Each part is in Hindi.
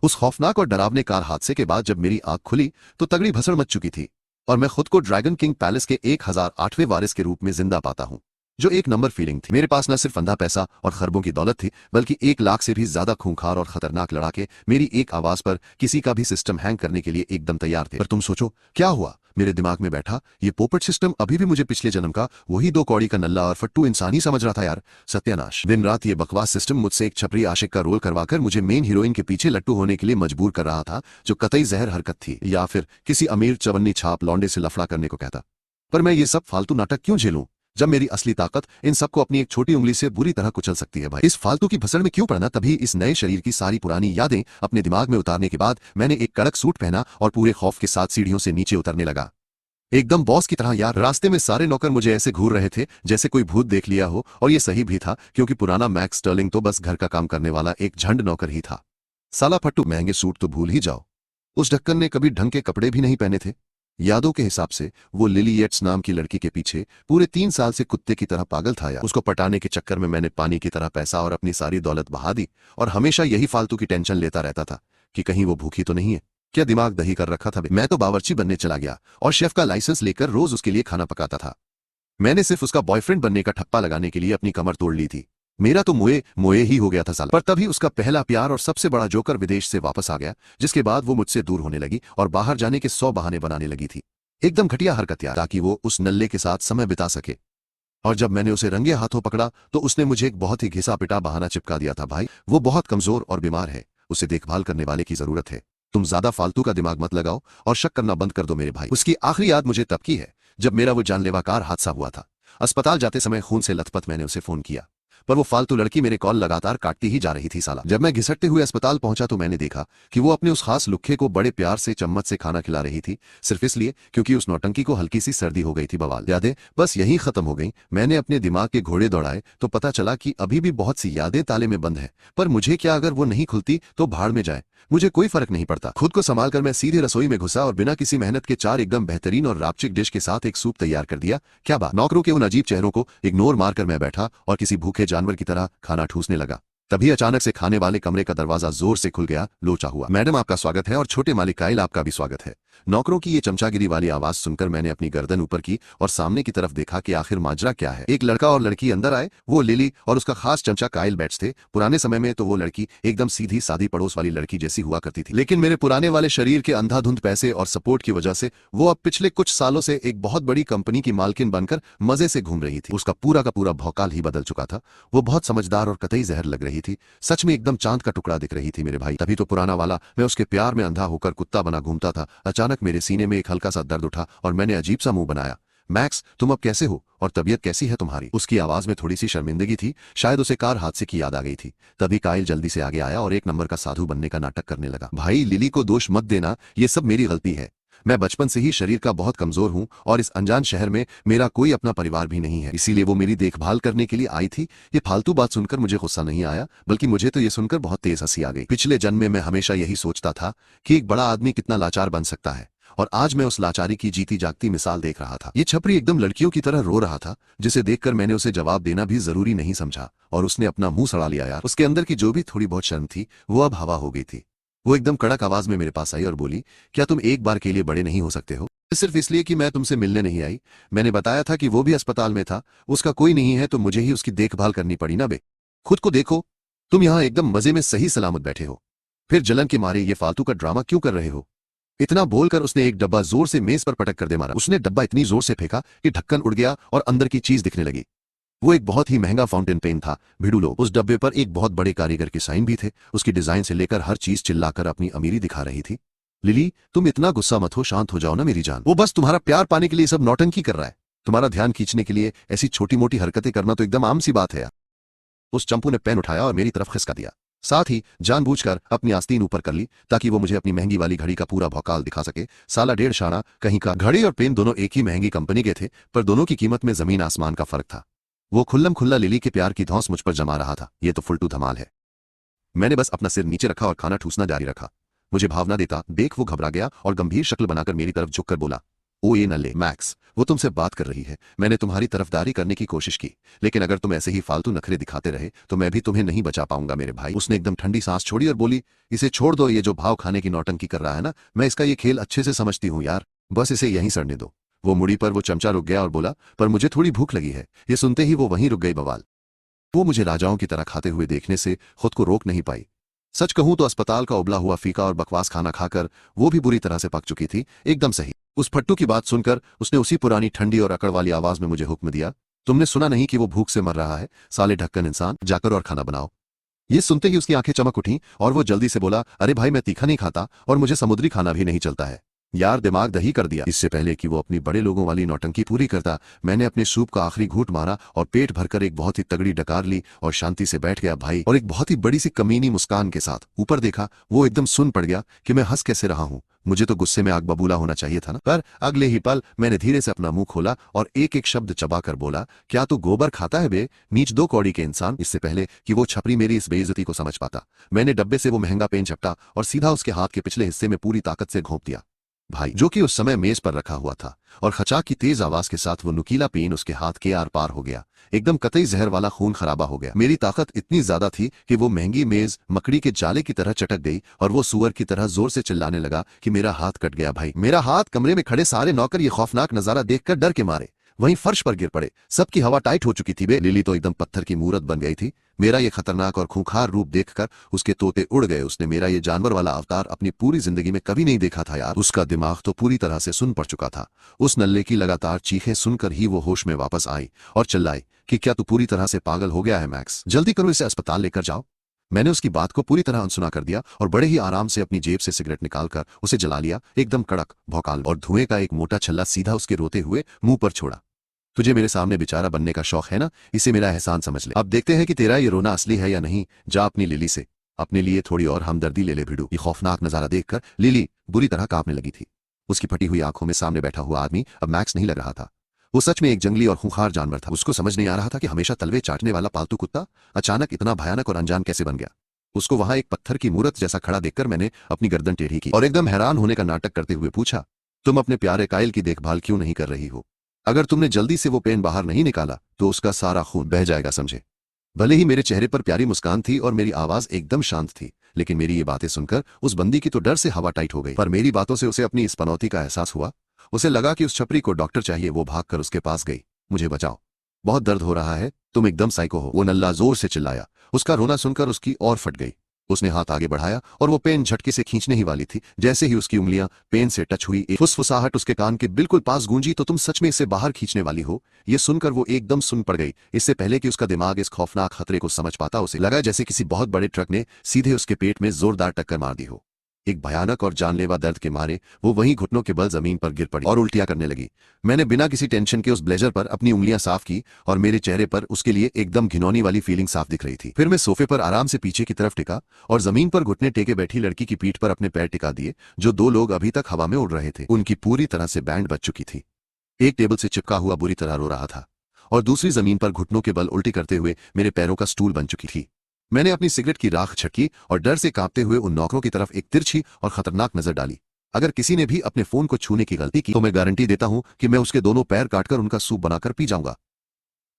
उस खौफनाक और डरावने कार हादसे के बाद जब मेरी आंख खुली तो तगड़ी भसड़ मच चुकी थी और मैं खुद को ड्रैगन किंग पैलेस के 1008वें वारिस के रूप में जिंदा पाता हूँ, जो एक नंबर फीलिंग थी। मेरे पास न सिर्फ अंधा पैसा और खरबों की दौलत थी, बल्कि 1 लाख से भी ज्यादा खूंखार और खतरनाक लड़ाके मेरी एक आवाज पर किसी का भी सिस्टम हैंग करने के लिए एकदम तैयार थे। पर तुम सोचो क्या हुआ। मेरे दिमाग में बैठा ये पोपट सिस्टम अभी भी मुझे पिछले जन्म का वही 2 कौड़ी का नल्ला और फट्टू इंसान ही समझ रहा था यार। सत्यानाश। दिन रात ये बकवास सिस्टम मुझसे एक छपरी आशिक का रोल करवाकर मुझे मेन हीरोइन के पीछे लट्टू होने के लिए मजबूर कर रहा था, जो कतई जहर हरकत थी, या फिर किसी अमीर चवन्नी छाप लौंडे से लफड़ा करने को कहता। पर मैं ये सब फालतू नाटक क्यों झेलूं, जब मेरी असली ताकत इन सबको अपनी एक छोटी उंगली से बुरी तरह कुचल सकती है। भाई इस फालतू की भसड़ में क्यों पड़ना। तभी इस नए शरीर की सारी पुरानी यादें अपने दिमाग में उतारने के बाद मैंने एक कड़क सूट पहना और पूरे खौफ के साथ सीढ़ियों से नीचे उतरने लगा, एकदम बॉस की तरह यार। रास्ते में सारे नौकर मुझे ऐसे घूर रहे थे जैसे कोई भूत देख लिया हो, और ये सही भी था क्योंकि पुराना मैक्स स्टर्लिंग तो बस घर का काम करने वाला एक झंड नौकर ही था। साला फट्टू, महंगे सूट तो भूल ही जाओ, उस ढक्कन ने कभी ढंग के कपड़े भी नहीं पहने थे। यादों के हिसाब से वो लिली येट्स नाम की लड़की के पीछे पूरे 3 साल से कुत्ते की तरह पागल था यार। उसको पटाने के चक्कर में मैंने पानी की तरह पैसा और अपनी सारी दौलत बहा दी, और हमेशा यही फालतू की टेंशन लेता रहता था कि कहीं वो भूखी तो नहीं है। क्या दिमाग दही कर रखा था। मैं तो बावर्ची बनने चला गया और शेफ का लाइसेंस लेकर रोज उसके लिए खाना पकाता था। मैंने सिर्फ उसका बॉयफ्रेंड बनने का ठप्पा लगाने के लिए अपनी कमर तोड़ ली थी। मेरा तो मोए मोए ही हो गया था साला। पर तभी उसका पहला प्यार और सबसे बड़ा जोकर विदेश से वापस आ गया, जिसके बाद वो मुझसे दूर होने लगी और बाहर जाने के 100 बहाने बनाने लगी थी। एकदम घटिया हरकत यार, ताकि वो उस नल्ले के साथ समय बिता सके। और जब मैंने उसे रंगे हाथों पकड़ा तो उसने मुझे एक बहुत ही घिसा पिटा बहाना चिपका दिया था। भाई वो बहुत कमजोर और बीमार है, उसे देखभाल करने वाले की जरूरत है। तुम ज्यादा फालतू का दिमाग मत लगाओ और शक करना बंद कर दो मेरे भाई। उसकी आखिरी याद मुझे तब की है जब मेरा वो जानलेवा कार हादसा हुआ था। अस्पताल जाते समय खून से लथपथ मैंने उसे फोन किया, पर वो फालतू लड़की मेरे कॉल लगातार काटती ही जा रही थी साला। जब मैं घिसटते हुए अस्पताल पहुंचा तो मैंने देखा कि वो अपने उस खास लुक्खे को बड़े प्यार से चम्मच से खाना खिला रही थी, सिर्फ इसलिए क्योंकि उस नौटंकी को हल्की सी सर्दी हो गई थी। बवाल यादें बस यहीं खत्म हो गई। मैंने अपने दिमाग के घोड़े दौड़ाए तो पता चला कि अभी भी बहुत सी यादें ताले में बंद है। पर मुझे क्या, अगर वो नहीं खुलती तो भाड़ में जाए, मुझे कोई फर्क नहीं पड़ता। खुद को संभाल कर मैं सीधे रसोई में घुसा और बिना किसी मेहनत के 4 एकदम बेहतरीन और रापचिक डिश के साथ एक सूप तैयार कर दिया। क्या बात। नौकरों के उन अजीब चेहरों को इग्नोर मारकर मैं बैठा और किसी भूखे जानवर की तरह खाना ठूसने लगा। तभी अचानक से खाने वाले कमरे का दरवाजा जोर से खुल गया। लोचा हुआ। मैडम आपका स्वागत है, और छोटे मालिक काइल आपका भी स्वागत है। नौकरों की ये चमचागिरी वाली आवाज सुनकर मैंने अपनी गर्दन ऊपर की और सामने की तरफ देखा कि आखिर माजरा क्या है। एक लड़का और लड़की अंदर आए। वो लिली और उसका खास चमचा काइल बैट्स थे। पुराने समय में तो वो लड़की एकदम सीधी सादी पड़ोस वाली लड़की जैसी हुआ करती थी, लेकिन मेरे पुराने वाले शरीर के अंधाधुंध पैसे और सपोर्ट की वजह से वो अब पिछले कुछ सालों से एक बहुत बड़ी कंपनी की मालकिन बनकर मजे से घूम रही थी। उसका पूरा का पूरा भौकाल ही बदल चुका था। वो बहुत समझदार और कतई जहर लग रही थी। सच में एकदम चांद का टुकड़ा दिख रही थी मेरे भाई। तभी तो पुराना वाला मैं उसके प्यार में अंधा होकर कुत्ता बना घूमता था। अचानक मेरे सीने में एक हल्का सा दर्द उठा और मैंने अजीब सा मुंह बनाया। मैक्स, तुम अब कैसे हो और तबीयत कैसी है तुम्हारी। उसकी आवाज में थोड़ी सी शर्मिंदगी थी, शायद उसे कार हादसे की याद आ गई थी। तभी काइल जल्दी से आगे आया और 1 नंबर का साधु बनने का नाटक करने लगा। भाई लिली को दोष मत देना, ये सब मेरी गलती है। मैं बचपन से ही शरीर का बहुत कमजोर हूं और इस अनजान शहर में मेरा कोई अपना परिवार भी नहीं है, इसीलिए वो मेरी देखभाल करने के लिए आई थी। ये फालतू बात सुनकर मुझे गुस्सा नहीं आया, बल्कि मुझे तो ये सुनकर बहुत तेज हंसी आ गई। पिछले जन्म में मैं हमेशा यही सोचता था कि एक बड़ा आदमी कितना लाचार बन सकता है, और आज मैं उस लाचारी की जीती जागती मिसाल देख रहा था। ये छपरी एकदम लड़कियों की तरह रो रहा था, जिसे देखकर मैंने उसे जवाब देना भी जरूरी नहीं समझा, और उसने अपना मुंह सड़ा लिया यार। उसके अंदर की जो भी थोड़ी बहुत शर्म थी वो अब हवा हो गई थी। वो एकदम कड़क आवाज में मेरे पास आई और बोली, क्या तुम एक बार के लिए बड़े नहीं हो सकते हो, सिर्फ इसलिए कि मैं तुमसे मिलने नहीं आई। मैंने बताया था कि वो भी अस्पताल में था, उसका कोई नहीं है तो मुझे ही उसकी देखभाल करनी पड़ी ना बे। खुद को देखो, तुम यहाँ एकदम मजे में सही सलामत बैठे हो, फिर जलन के मारे ये फालतू का ड्रामा क्यों कर रहे हो। इतना बोलकर उसने एक डब्बा जोर से मेज पर पटक कर दे मारा। उसने डब्बा इतनी जोर से फेंका कि ढक्कन उड़ गया और अंदर की चीज दिखने लगी। वो एक बहुत ही महंगा फाउंटेन पेन था भिड़ूलो। उस डब्बे पर एक बहुत बड़े कारीगर के साइन भी थे। उसकी डिजाइन से लेकर हर चीज चिल्लाकर अपनी अमीरी दिखा रही थी। लिली, तुम इतना गुस्सा मत हो, शांत हो जाओ ना मेरी जान। वो बस तुम्हारा प्यार पाने के लिए सब नौटंकी कर रहा है। तुम्हारा ध्यान खींचने के लिए ऐसी छोटी मोटी हरकतें करना तो एकदम आम सी बात है यार। उस चंपू ने पेन उठाया और मेरी तरफ खिसका दिया, साथ ही जानबूझकर अपनी आस्तीन ऊपर कर ली ताकि वो मुझे अपनी महंगी वाली घड़ी का पूरा भौकाल दिखा सके। साला 1.5 शाना कहीं का। घड़ी और पेन दोनों एक ही महंगी कंपनी के थे, पर दोनों की कीमत में जमीन आसमान का फर्क था। वो खुल्लम खुल्ला लिली के प्यार की धौंस मुझ पर जमा रहा था। ये तो फुलटू धमाल है। मैंने बस अपना सिर नीचे रखा और खाना ठूसना जारी रखा। मुझे भावना देता देख वो घबरा गया और गंभीर शक्ल बनाकर मेरी तरफ झुककर बोला, ओ ये नल्ले मैक्स, वो तुमसे बात कर रही है। मैंने तुम्हारी तरफदारी करने की कोशिश की, लेकिन अगर तुम ऐसे ही फालतू नखरे दिखाते रहे तो मैं भी तुम्हें नहीं बचा पाऊंगा मेरे भाई। उसने एकदम ठंडी सांस छोड़ी और बोली, इसे छोड़ दो, ये जो भाव खाने की नौटंकी कर रहा है ना, मैं इसका ये खेल अच्छे से समझती हूँ यार, बस इसे यहीं सड़ने दो। वो मुड़ी पर वो चमचा रुक गया और बोला, पर मुझे थोड़ी भूख लगी है। ये सुनते ही वो वहीं रुक गई बवाल। वो मुझे राजाओं की तरह खाते हुए देखने से खुद को रोक नहीं पाई। सच कहूं तो अस्पताल का उबला हुआ फीका और बकवास खाना खाकर वो भी बुरी तरह से पक चुकी थी, एकदम सही। उस फट्टू की बात सुनकर उसने उसी पुरानी ठंडी और अकड़ वाली आवाज में मुझे हुक्म दिया, तुमने सुना नहीं कि वो भूख से मर रहा है? साले ढक्कन इंसान, जाकर और खाना बनाओ। ये सुनते ही उसकी आंखें चमक उठी और वो जल्दी से बोला, अरे भाई मैं तीखा नहीं खाता और मुझे समुद्री खाना भी नहीं चलता है। यार दिमाग दही कर दिया। इससे पहले कि वो अपनी बड़े लोगों वाली नौटंकी पूरी करता, मैंने अपने सूप का आखिरी घूंट मारा और पेट भरकर एक बहुत ही तगड़ी डकार ली और शांति से बैठ गया भाई। और एक बहुत ही बड़ी सी कमीनी मुस्कान के साथ ऊपर देखा। वो एकदम सुन पड़ गया कि मैं हंस कैसे रहा हूं। मुझे तो गुस्से में आग बबूला होना चाहिए था ना। पर अगले ही पल मैंने धीरे से अपना मुंह खोला और एक एक शब्द चबाकर बोला, क्या तू गोबर खाता है बे, नीच दो कौड़ी के इंसान। इससे पहले कि वो छपरी मेरी इस बेइज्जती को समझ पाता, मैंने डब्बे से वो महंगा पेन झपटा और सीधा उसके हाथ के पिछले हिस्से में पूरी ताकत से घोंप दिया भाई, जो कि उस समय मेज पर रखा हुआ था। और खचाक की तेज आवाज के साथ वो नुकीला पेन उसके हाथ के आर पार हो गया। एकदम कतई जहर वाला खून खराबा हो गया। मेरी ताकत इतनी ज्यादा थी कि वो महंगी मेज मकड़ी के जाले की तरह चटक गई और वो सुअर की तरह जोर से चिल्लाने लगा कि मेरा हाथ कट गया भाई, मेरा हाथ। कमरे में खड़े सारे नौकर ये खौफनाक नजारा देखकर डर के मारे वहीं फर्श पर गिर पड़े। सबकी हवा टाइट हो चुकी थी बे। लिली तो एकदम पत्थर की मूरत बन गई थी। मेरा ये खतरनाक और खूंखार रूप देखकर उसके तोते उड़ गए। उसने मेरा ये जानवर वाला अवतार अपनी पूरी जिंदगी में कभी नहीं देखा था यार। उसका दिमाग तो पूरी तरह से सुन पड़ चुका था। उस नल्ले की लगातार चीखें सुनकर ही वो होश में वापस आई और चिल्लाई कि क्या तू पूरी तरह से पागल हो गया है मैक्स, जल्दी करो इसे अस्पताल लेकर जाओ। मैंने उसकी बात को पूरी तरह अनसुना कर दिया और बड़े ही आराम से अपनी जेब से सिगरेट निकालकर उसे जला लिया, एकदम कड़क भौकाल, और धुएं का एक मोटा छल्ला सीधा उसके रोते हुए मुंह पर छोड़ा। तुझे मेरे सामने बेचारा बनने का शौक है ना, इसे मेरा एहसान समझ ले। अब देखते हैं कि तेरा ये रोना असली है या नहीं। जा अपनी लिली से अपने लिए थोड़ी और हमदर्दी ले ले भिड़ू। ये खौफनाक नजारा देखकर लिली बुरी तरह कांपने लगी थी। उसकी फटी हुई आंखों में सामने बैठा हुआ आदमी अब मैक्स नहीं लग रहा था। वो सच में एक जंगली और खूंखार जानवर था। उसको समझ नहीं आ रहा था कि हमेशा तलवे चाटने वाला पालतू कुत्ता अचानक इतना भयानक और अनजान कैसे बन गया। उसको वहां एक पत्थर की मूरत जैसा खड़ा देखकर मैंने अपनी गर्दन टेढ़ी की और एकदम हैरान होने का नाटक करते हुए पूछा, तुम अपने प्यारे कायल की देखभाल क्यों नहीं कर रही हो? अगर तुमने जल्दी से वो पेन बाहर नहीं निकाला तो उसका सारा खून बह जाएगा, समझे? भले ही मेरे चेहरे पर प्यारी मुस्कान थी और मेरी आवाज एकदम शांत थी, लेकिन मेरी ये बातें सुनकर उस बंदी की तो डर से हवा टाइट हो गई। पर मेरी बातों से उसे अपनी इस पनौती का एहसास हुआ। उसे लगा कि उस छपरी को डॉक्टर चाहिए। वो भागकर उसके पास गई। मुझे बचाओ, बहुत दर्द हो रहा है, तुम एकदम साइको हो, वो नल्ला जोर से चिल्लाया। उसका रोना सुनकर उसकी और फट गई। उसने हाथ आगे बढ़ाया और वो पेन झटके से खींचने ही वाली थी। जैसे ही उसकी उंगलियां पेन से टच हुई, एक फुसफुसाहट उसके कान के बिल्कुल पास गूंजी, तो तुम सच में इसे बाहर खींचने वाली हो? ये सुनकर वो एकदम सुन पड़ गई। इससे पहले कि उसका दिमाग इस खौफनाक खतरे को समझ पाता, उसे लगा जैसे किसी बहुत बड़े ट्रक ने सीधे उसके पेट में जोरदार टक्कर मार दी हो। एक भयानक और जानलेवा दर्द के मारे वो वहीं घुटनों के बल जमीन पर गिर पड़ी और उल्टियां करने लगी। मैंने बिना किसी टेंशन के उस ब्लेजर पर अपनी उंगलियां साफ की और मेरे चेहरे पर उसके लिए एकदम घिनौनी वाली फीलिंग साफ दिख रही थी। फिर मैं सोफे पर आराम से पीछे की तरफ टिका और जमीन पर घुटने टेके बैठी लड़की की पीठ पर अपने पैर टिका दिए। जो दो लोग अभी तक हवा में उड़ रहे थे, उनकी पूरी तरह से बैंड बज चुकी थी। एक टेबल से चिपका हुआ बुरी तरह रो रहा था और दूसरी जमीन पर घुटनों के बल उल्टी करते हुए मेरे पैरों का स्टूल बन चुकी थी। मैंने अपनी सिगरेट की राख छटकी और डर से कांपते हुए उन नौकरों की तरफ एक तिरछी और खतरनाक नजर डाली। अगर किसी ने भी अपने फोन को छूने की गलती की तो मैं गारंटी देता हूं कि मैं उसके दोनों पैर काटकर उनका सूप बनाकर पी जाऊंगा।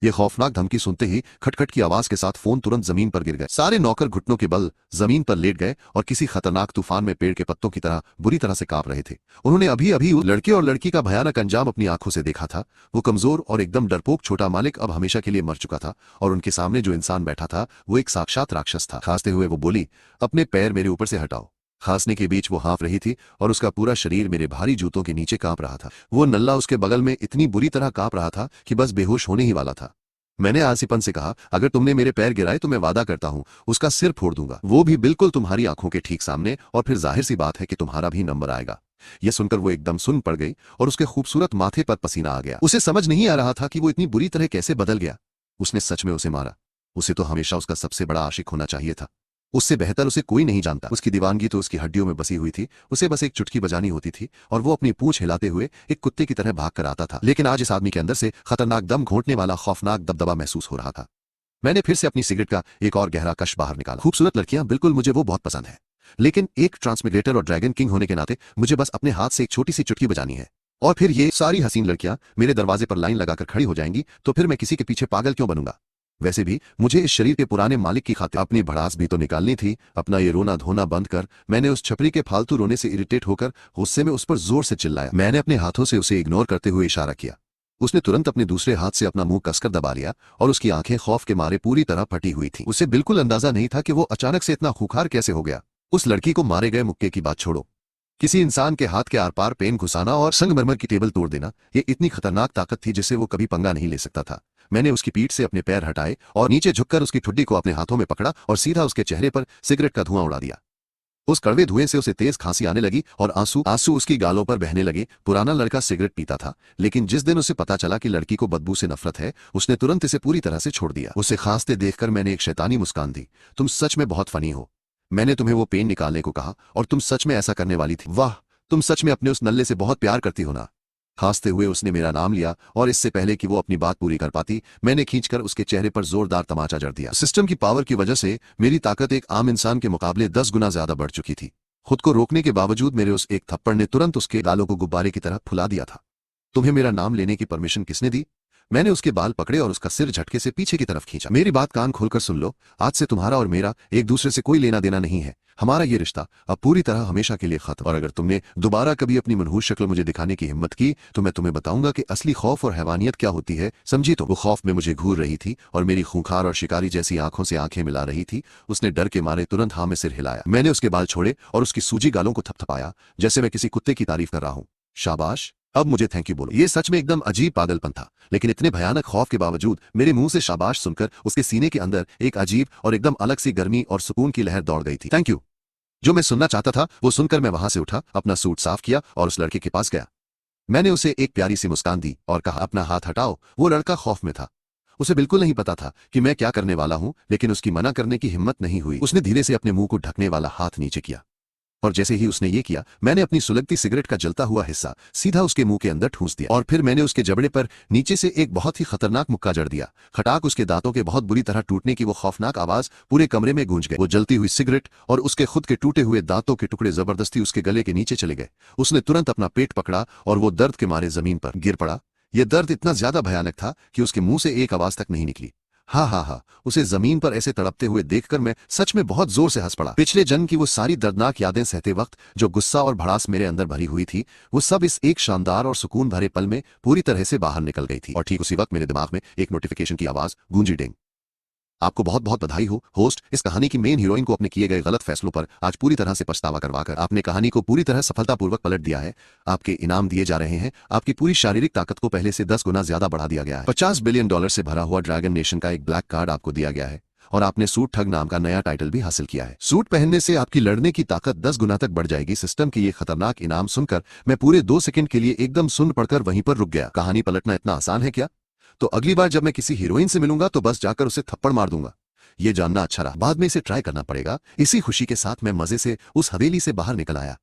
ये खौफनाक धमकी सुनते ही खटखट की आवाज के साथ फोन तुरंत जमीन पर गिर गए। सारे नौकर घुटनों के बल जमीन पर लेट गए और किसी खतरनाक तूफान में पेड़ के पत्तों की तरह बुरी तरह से कांप रहे थे। उन्होंने अभी अभी उस लड़के और लड़की का भयानक अंजाम अपनी आंखों से देखा था। वो कमजोर और एकदम डरपोक छोटा मालिक अब हमेशा के लिए मर चुका था और उनके सामने जो इंसान बैठा था वो एक साक्षात राक्षस था। खांसते हुए वो बोली, अपने पैर मेरे ऊपर से हटाओ। खांसने के बीच वो हाँफ रही थी और उसका पूरा शरीर मेरे भारी जूतों के नीचे कांप रहा था। वो नल्ला उसके बगल में इतनी बुरी तरह कांप रहा था कि बस बेहोश होने ही वाला था। मैंने आलसीपन से कहा, अगर तुमने मेरे पैर गिराए तो मैं वादा करता हूं उसका सिर फोड़ दूंगा, वो भी बिल्कुल तुम्हारी आंखों के ठीक सामने, और फिर जाहिर सी बात है कि तुम्हारा भी नंबर आएगा। यह सुनकर वो एकदम सुन पड़ गई और उसके खूबसूरत माथे पर पसीना आ गया। उसे समझ नहीं आ रहा था कि वो इतनी बुरी तरह कैसे बदल गया। उसने सच में उसे मारा। उसे तो हमेशा उसका सबसे बड़ा आशिक होना चाहिए था। उससे बेहतर उसे कोई नहीं जानता। उसकी दीवानगी तो उसकी हड्डियों में बसी हुई थी। उसे बस एक चुटकी बजानी होती थी और वो अपनी पूंछ हिलाते हुए एक कुत्ते की तरह भाग कर आता था। लेकिन आज इस आदमी के अंदर से खतरनाक दम घोंटने वाला खौफनाक दबदबा महसूस हो रहा था। मैंने फिर से अपनी सिगरेट का एक और गहरा कश बाहर निकाला। खूबसूरत लड़कियां बिल्कुल मुझे वो बहुत पसंद है, लेकिन एक ट्रांसमिग्रेटर और ड्रैगन किंग होने के नाते मुझे बस अपने हाथ से एक छोटी सी चुटकी बजानी है। और फिर ये सारी हसीन लड़कियां मेरे दरवाजे पर लाइन लगाकर खड़ी हो जाएंगी, तो फिर मैं किसी के पीछे पागल क्यों बनूंगा। वैसे भी मुझे इस शरीर के पुराने मालिक की खातिर अपनी भड़ास भी तो निकालनी थी। अपना ये रोना धोना बंद कर। मैंने उस छपरी के फालतू रोने से इरिटेट होकर गुस्से में उस पर जोर से चिल्लाया। मैंने अपने हाथों से उसे इग्नोर करते हुए इशारा किया। उसने तुरंत अपने दूसरे हाथ से अपना मुंह कसकर दबा लिया और उसकी आंखें खौफ के मारे पूरी तरह फटी हुई थी। उसे बिल्कुल अंदाजा नहीं था कि वो अचानक से इतना खूंखार कैसे हो गया। उस लड़की को मारे गए मुक्के की बात छोड़ो, किसी इंसान के हाथ के आर पार पेन घुसाना और संगमरमर की टेबल तोड़ देना, ये इतनी खतरनाक ताकत थी जिससे वो कभी पंगा नहीं ले सकता था। मैंने उसकी पीठ से अपने पैर हटाए और नीचे झुककर उसकी ठुड्डी को अपने हाथों में पकड़ा और सीधा उसके चेहरे पर सिगरेट का धुआं उड़ा दिया। उस कड़वे धुएं से उसे तेज खांसी आने लगी और आंसू आंसू उसकी गालों पर बहने लगे। पुराना लड़का सिगरेट पीता था, लेकिन जिस दिन उसे पता चला कि लड़की को बदबू से नफरत है, उसने तुरंत इसे पूरी तरह से छोड़ दिया। उसे खांसते देखकर मैंने एक शैतानी मुस्कान दी। तुम सच में बहुत फनी हो। मैंने तुम्हें वो पेन निकालने को कहा और तुम सच में ऐसा करने वाली थी। वाह, तुम सच में अपने उस नल्ले से बहुत प्यार करती हो ना। खांसते हुए उसने मेरा नाम लिया और इससे पहले कि वो अपनी बात पूरी कर पाती, मैंने खींचकर उसके चेहरे पर जोरदार तमाचा जड़ दिया। सिस्टम की पावर की वजह से मेरी ताकत एक आम इंसान के मुकाबले 10 गुना ज्यादा बढ़ चुकी थी। खुद को रोकने के बावजूद मेरे उस एक थप्पड़ ने तुरंत उसके गालों को गुब्बारे की तरह फुला दिया था। तुम्हें मेरा नाम लेने की परमिशन किसने दी। मैंने उसके बाल पकड़े और उसका सिर झटके से पीछे की तरफ खींचा। मेरी बात कान खोलकर सुन लो, आज से तुम्हारा और मेरा एक दूसरे से कोई लेना देना नहीं है। हमारा ये रिश्ता अब पूरी तरह हमेशा के लिए खत्म। और अगर तुमने दोबारा कभी अपनी मनहूस शक्ल मुझे दिखाने की हिम्मत की, तो मैं तुम्हें बताऊंगा कि असली खौफ और हैवानियत क्या होती है, समझी। तो वो खौफ में मुझे घूर रही थी और मेरी खूंखार और शिकारी जैसी आंखों से आंखें मिला रही थी। उसने डर के मारे तुरंत हाँ में सिर हिलाया। मैंने उसके बाल छोड़े और उसकी सूजी गालों को थपथपाया जैसे मैं किसी कुत्ते की तारीफ कर रहा हूं। शाबाश, अब मुझे थैंक यू बोलो। ये सच में एकदम अजीब पागलपन था, लेकिन इतने भयानक खौफ के बावजूद मेरे मुंह से शाबाश सुनकर उसके सीने के अंदर एक अजीब और एकदम अलग सी गर्मी और सुकून की लहर दौड़ गई थी। Thank you. जो मैं सुनना चाहता था वो सुनकर मैं वहां से उठा, अपना सूट साफ किया और उस लड़के के पास गया। मैंने उसे एक प्यारी सी मुस्कान दी और कहा, अपना हाथ हटाओ। वो लड़का खौफ में था। उसे बिल्कुल नहीं पता था कि मैं क्या करने वाला हूं, लेकिन उसकी मना करने की हिम्मत नहीं हुई। उसने धीरे से अपने मुंह को ढकने वाला हाथ नीचे किया और जैसे ही उसने ये किया, मैंने अपनी सुलगती सिगरेट का जलता हुआ हिस्सा सीधा उसके मुंह के अंदर ठूंस दिया और फिर मैंने उसके जबड़े पर नीचे से एक बहुत ही खतरनाक मुक्का जड़ दिया। खटाक, उसके दांतों के बहुत बुरी तरह टूटने की वो खौफनाक आवाज पूरे कमरे में गूंज गई। वो जलती हुई सिगरेट और उसके खुद के टूटे हुए दांतों के टुकड़े जबरदस्ती उसके गले के नीचे चले गए। उसने तुरंत अपना पेट पकड़ा और वो दर्द के मारे जमीन पर गिर पड़ा। यह दर्द इतना ज्यादा भयानक था कि उसके मुंह से एक आवाज तक नहीं निकली। हा हा हा। उसे जमीन पर ऐसे तड़पते हुए देखकर मैं सच में बहुत जोर से हंस पड़ा। पिछले जन्म की वो सारी दर्दनाक यादें सहते वक्त जो गुस्सा और भड़ास मेरे अंदर भरी हुई थी, वो सब इस एक शानदार और सुकून भरे पल में पूरी तरह से बाहर निकल गई थी। और ठीक उसी वक्त मेरे दिमाग में एक नोटिफिकेशन की आवाज गूंजी। डिंग। आपको बहुत बहुत बधाई हो होस्ट। इस कहानी की मेन हीरोइन को अपने किए गए गलत फैसलों पर आज पूरी तरह से पछतावा करवाकर आपने कहानी को पूरी तरह सफलतापूर्वक पलट दिया है। आपके इनाम दिए जा रहे हैं। आपकी पूरी शारीरिक ताकत को पहले से 10 गुना ज्यादा बढ़ा दिया गया है। $50 बिलियन से भरा हुआ ड्रैगन नेशन का एक ब्लैक कार्ड आपको दिया गया है और आपने सूट ठग नाम का नया टाइटल भी हासिल किया है। सूट पहनने से आपकी लड़ने की ताकत 10 गुना तक बढ़ जाएगी। सिस्टम की ये खतरनाक इनाम सुनकर मैं पूरे 2 सेकंड के लिए एकदम सुन पड़कर वहीं पर रुक गया। कहानी पलटना इतना आसान है क्या? तो अगली बार जब मैं किसी हीरोइन से मिलूंगा तो बस जाकर उसे थप्पड़ मार दूंगा। ये जानना अच्छा रहा, बाद में इसे ट्राई करना पड़ेगा। इसी खुशी के साथ मैं मजे से उस हवेली से बाहर निकल आया।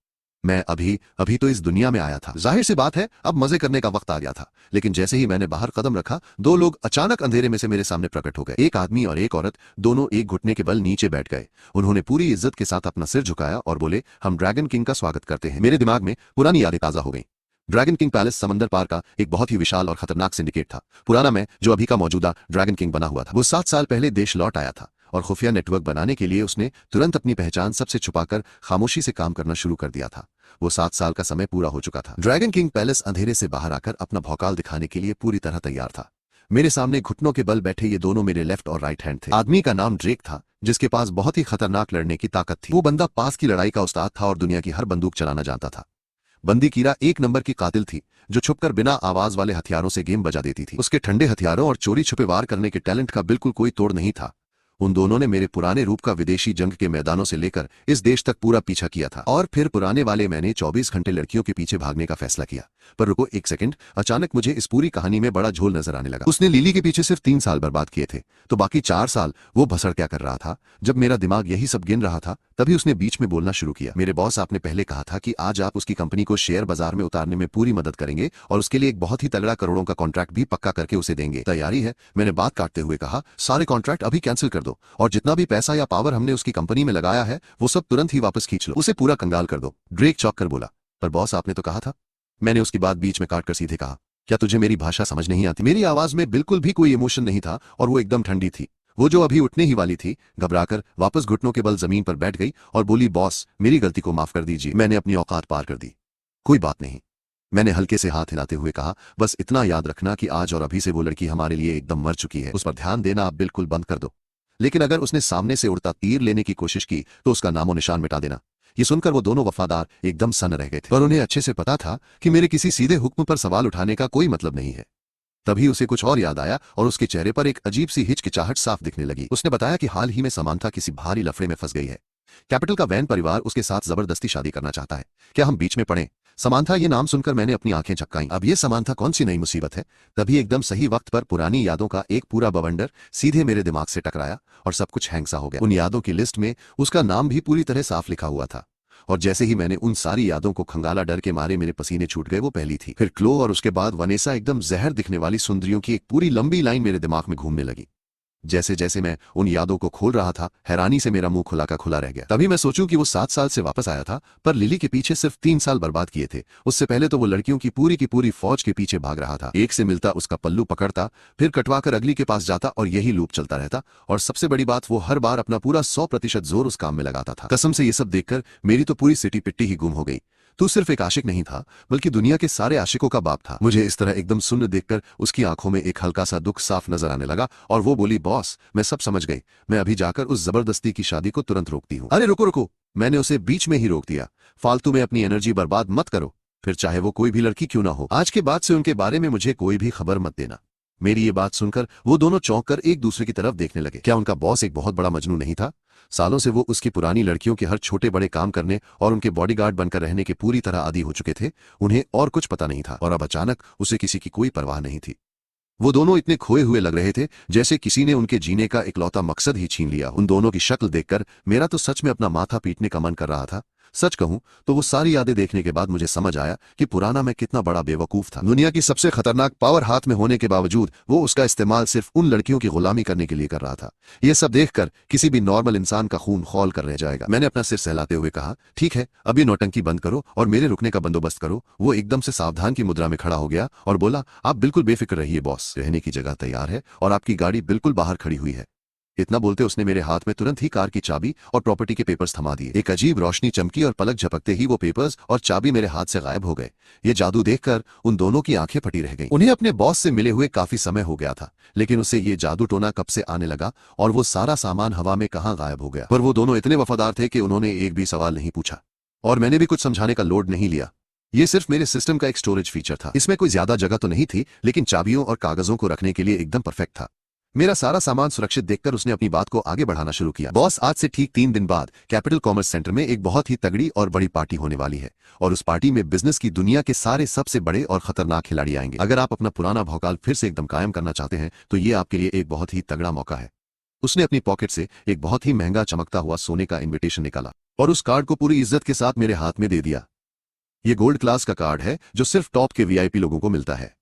मैं अभी अभी तो इस दुनिया में आया था, जाहिर सी बात है अब मजे करने का वक्त आ गया था। लेकिन जैसे ही मैंने बाहर कदम रखा, 2 लोग अचानक अंधेरे में से मेरे सामने प्रकट हो गए। एक आदमी और एक औरत, दोनों एक घुटने के बल नीचे बैठ गए। उन्होंने पूरी इज्जत के साथ अपना सिर झुकाया और बोले, हम ड्रैगन किंग का स्वागत करते हैं। मेरे दिमाग में पुरानी यादें ताजा हो गईं। ड्रैगन किंग पैलेस समंदर पार का एक बहुत ही विशाल और खतरनाक सिंडिकेट था। पुराना मैं, जो अभी का मौजूदा ड्रैगन किंग बना हुआ था, वो 7 साल पहले देश लौट आया था और खुफिया नेटवर्क बनाने के लिए उसने तुरंत अपनी पहचान सबसे छुपाकर खामोशी से काम करना शुरू कर दिया था। वो 7 साल का समय पूरा हो चुका था। ड्रैगन किंग पैलेस अंधेरे से बाहर आकर अपना भौकाल दिखाने के लिए पूरी तरह तैयार था। मेरे सामने घुटनों के बल बैठे ये दोनों मेरे लेफ्ट और राइट हैंड थे। आदमी का नाम ड्रेक था, जिसके पास बहुत ही खतरनाक लड़ने की ताकत थी। वो बंदा पास की लड़ाई का उस्ताद था और दुनिया की हर बंदूक चलाना जानता था। बंदी कीरा एक नंबर की कातिल थी, जो छुपकर बिना आवाज वाले हथियारों से गेम बजा देती थी। उसके ठंडे हथियारों और चोरी छुपे वार करने के टैलेंट का बिल्कुल कोई तोड़ नहीं था। उन दोनों ने मेरे पुराने रूप का विदेशी जंग के मैदानों से लेकर इस देश तक पूरा पीछा किया था। और फिर पुराने वाले मैंने 24 घंटे लड़कियों के पीछे भागने का फैसला किया। पर रुको एक सेकंड, अचानक मुझे इस पूरी कहानी में बड़ा झोल नजर आने लगा। उसने लिली के पीछे सिर्फ 3 साल बर्बाद किए थे, तो बाकी 4 साल वो भसड़ क्या कर रहा था? जब मेरा दिमाग यही सब गिन रहा था, तभी उसने बीच में बोलना शुरू किया। मेरे बॉस, आपने पहले कहा था कि आज आप उसकी कंपनी को शेयर बाजार में उतारने में पूरी मदद करेंगे और उसके लिए एक बहुत ही तगड़ा करोड़ों का कॉन्ट्रैक्ट भी पक्का करके उसे देंगे। तैयारी है? मैंने बात काटते हुए कहा, सारे कॉन्ट्रैक्ट अभी कैंसिल कर दो और जितना भी पैसा या पावर हमने उसकी कंपनी में लगाया है वो सब तुरंत ही वापस खींच लो। उसे पूरा कंगाल कर दो। ड्रेक चौंक कर बोला, पर बॉस आपने तो कहा था। मैंने उसकी बात बीच में काटकर सीधे कहा, क्या तुझे मेरी भाषा समझ नहीं आती? मेरी आवाज में बिल्कुल भी कोई इमोशन नहीं था और वो एकदम ठंडी थी। वो जो अभी उठने ही वाली थी, घबराकर वापस घुटनों के बल जमीन पर बैठ गई और बोली, बॉस मेरी गलती को माफ कर दीजिए, मैंने अपनी औकात पार कर दी। कोई बात नहीं, मैंने हल्के से हाथ हिलाते हुए कहा, बस इतना याद रखना कि आज और अभी से वो लड़की हमारे लिए एकदम मर चुकी है, उस पर ध्यान देना आप बिल्कुल बंद कर दो। लेकिन अगर उसने सामने से उड़ता तीर लेने की कोशिश की तो उसका नामो निशान मिटा देना। ये सुनकर वो दोनों वफादार एकदम सन्न रह गए थे और उन्हें अच्छे से पता था कि मेरे किसी सीधे हुक्म पर सवाल उठाने का कोई मतलब नहीं है। तभी उसे कुछ और याद आया और उसके चेहरे पर एक अजीब सी हिचकिचाहट साफ दिखने लगी। उसने बताया कि हाल ही में समांथा किसी भारी लफड़े में फंस गई है। कैपिटल का वैन परिवार उसके साथ जबरदस्ती शादी करना चाहता है। क्या हम बीच में पड़े? समांथा ये नाम सुनकर मैंने अपनी आंखें झपकाईं। अब ये समांथा कौन सी नई मुसीबत है? तभी एकदम सही वक्त पर पुरानी यादों का एक पूरा बवंडर सीधे मेरे दिमाग से टकराया और सब कुछ हैंग सा हो गया। उन यादों की लिस्ट में उसका नाम भी पूरी तरह साफ लिखा हुआ था और जैसे ही मैंने उन सारी यादों को खंगाला, डर के मारे मेरे पसीने छूट गए। वो पहली थी, फिर क्लो और उसके बाद वनेसा। एकदम जहर दिखने वाली सुंदरियों की एक पूरी लंबी लाइन मेरे दिमाग में घूमने लगी। जैसे जैसे मैं उन यादों को खोल रहा था, हैरानी से मेरा मुंह खुला का खुला रह गया। तभी मैं सोचूं कि वो 7 साल से वापस आया था, पर लिली के पीछे सिर्फ 3 साल बर्बाद किए थे। उससे पहले तो वो लड़कियों की पूरी फौज के पीछे भाग रहा था। एक से मिलता उसका पल्लू पकड़ता, फिर कटवाकर अगली के पास जाता और यही लूप चलता रहता। और सबसे बड़ी बात, वो हर बार अपना पूरा 100% जोर उस काम में लगाता था। कसम से ये सब देखकर मेरी तो पूरी सिटी पिट्टी ही गुम हो गई। तू सिर्फ एक आशिक नहीं था, बल्कि दुनिया के सारे आशिकों का बाप था। मुझे इस तरह एकदम सुन्न देखकर उसकी आंखों में एक हल्का सा दुख साफ नजर आने लगा और वो बोली, बॉस मैं सब समझ गई, मैं अभी जाकर उस जबरदस्ती की शादी को तुरंत रोकती हूँ। अरे रुको रुको, मैंने उसे बीच में ही रोक दिया। फालतू में अपनी एनर्जी बर्बाद मत करो, फिर चाहे वो कोई भी लड़की क्यों ना हो। आज के बाद से उनके बारे में मुझे कोई भी खबर मत देना। मेरी ये बात सुनकर वो दोनों चौंक कर एक दूसरे की तरफ देखने लगे। क्या उनका बॉस एक बहुत बड़ा मजनू नहीं था? सालों से वो उसकी पुरानी लड़कियों के हर छोटे बड़े काम करने और उनके बॉडीगार्ड बनकर रहने के पूरी तरह आदी हो चुके थे। उन्हें और कुछ पता नहीं था और अब अचानक उसे किसी की कोई परवाह नहीं थी। वो दोनों इतने खोए हुए लग रहे थे जैसे किसी ने उनके जीने का इकलौता मकसद ही छीन लिया। उन दोनों की शक्ल देखकर मेरा तो सच में अपना माथा पीटने का मन कर रहा था। सच कहूं तो वो सारी यादें देखने के बाद मुझे समझ आया कि पुराना मैं कितना बड़ा बेवकूफ था। दुनिया की सबसे खतरनाक पावर हाथ में होने के बावजूद वो उसका इस्तेमाल सिर्फ उन लड़कियों की गुलामी करने के लिए कर रहा था। ये सब देखकर किसी भी नॉर्मल इंसान का खून खौल कर रह जाएगा। मैंने अपना सिर सहलाते हुए कहा, ठीक है, अब ये नौटंकी बंद करो और मेरे रुकने का बंदोबस्त करो। वो एकदम से सावधान की मुद्रा में खड़ा हो गया और बोला, आप बिल्कुल बेफिक्र रहिए बॉस, रहने की जगह तैयार है और आपकी गाड़ी बिल्कुल बाहर खड़ी हुई है। इतना बोलते उसने मेरे हाथ में तुरंत ही कार की चाबी और प्रॉपर्टी के पेपर्स थमा दिए। एक अजीब रोशनी चमकी और पलक झपकते ही वो पेपर्स और चाबी मेरे हाथ से गायब हो गए। ये जादू देखकर उन दोनों की आंखें फटी रह गईं। उन्हें अपने बॉस से मिले हुए काफी समय हो गया था, लेकिन उसे ये जादू टोना कब से आने लगा और वो सारा सामान हवा में कहाँ गायब हो गया। पर वो दोनों इतने वफादार थे कि उन्होंने एक भी सवाल नहीं पूछा और मैंने भी कुछ समझाने का लोड नहीं लिया। ये सिर्फ मेरे सिस्टम का एक स्टोरेज फीचर था। इसमें कोई ज्यादा जगह तो नहीं थी, लेकिन चाबियों और कागजों को रखने के लिए एकदम परफेक्ट था। मेरा सारा सामान सुरक्षित देखकर उसने अपनी बात को आगे बढ़ाना शुरू किया। बॉस, आज से ठीक 3 दिन बाद कैपिटल कॉमर्स सेंटर में एक बहुत ही तगड़ी और बड़ी पार्टी होने वाली है और उस पार्टी में बिजनेस की दुनिया के सारे सबसे बड़े और खतरनाक खिलाड़ी आएंगे। अगर आप अपना पुराना भौकाल फिर से एकदम कायम करना चाहते हैं तो ये आपके लिए एक बहुत ही तगड़ा मौका है। उसने अपनी पॉकेट से एक बहुत ही महंगा चमकता हुआ सोने का इन्विटेशन निकाला और उस कार्ड को पूरी इज्जत के साथ मेरे हाथ में दे दिया। ये गोल्ड क्लास का कार्ड है जो सिर्फ टॉप के वीआईपी लोगों को मिलता है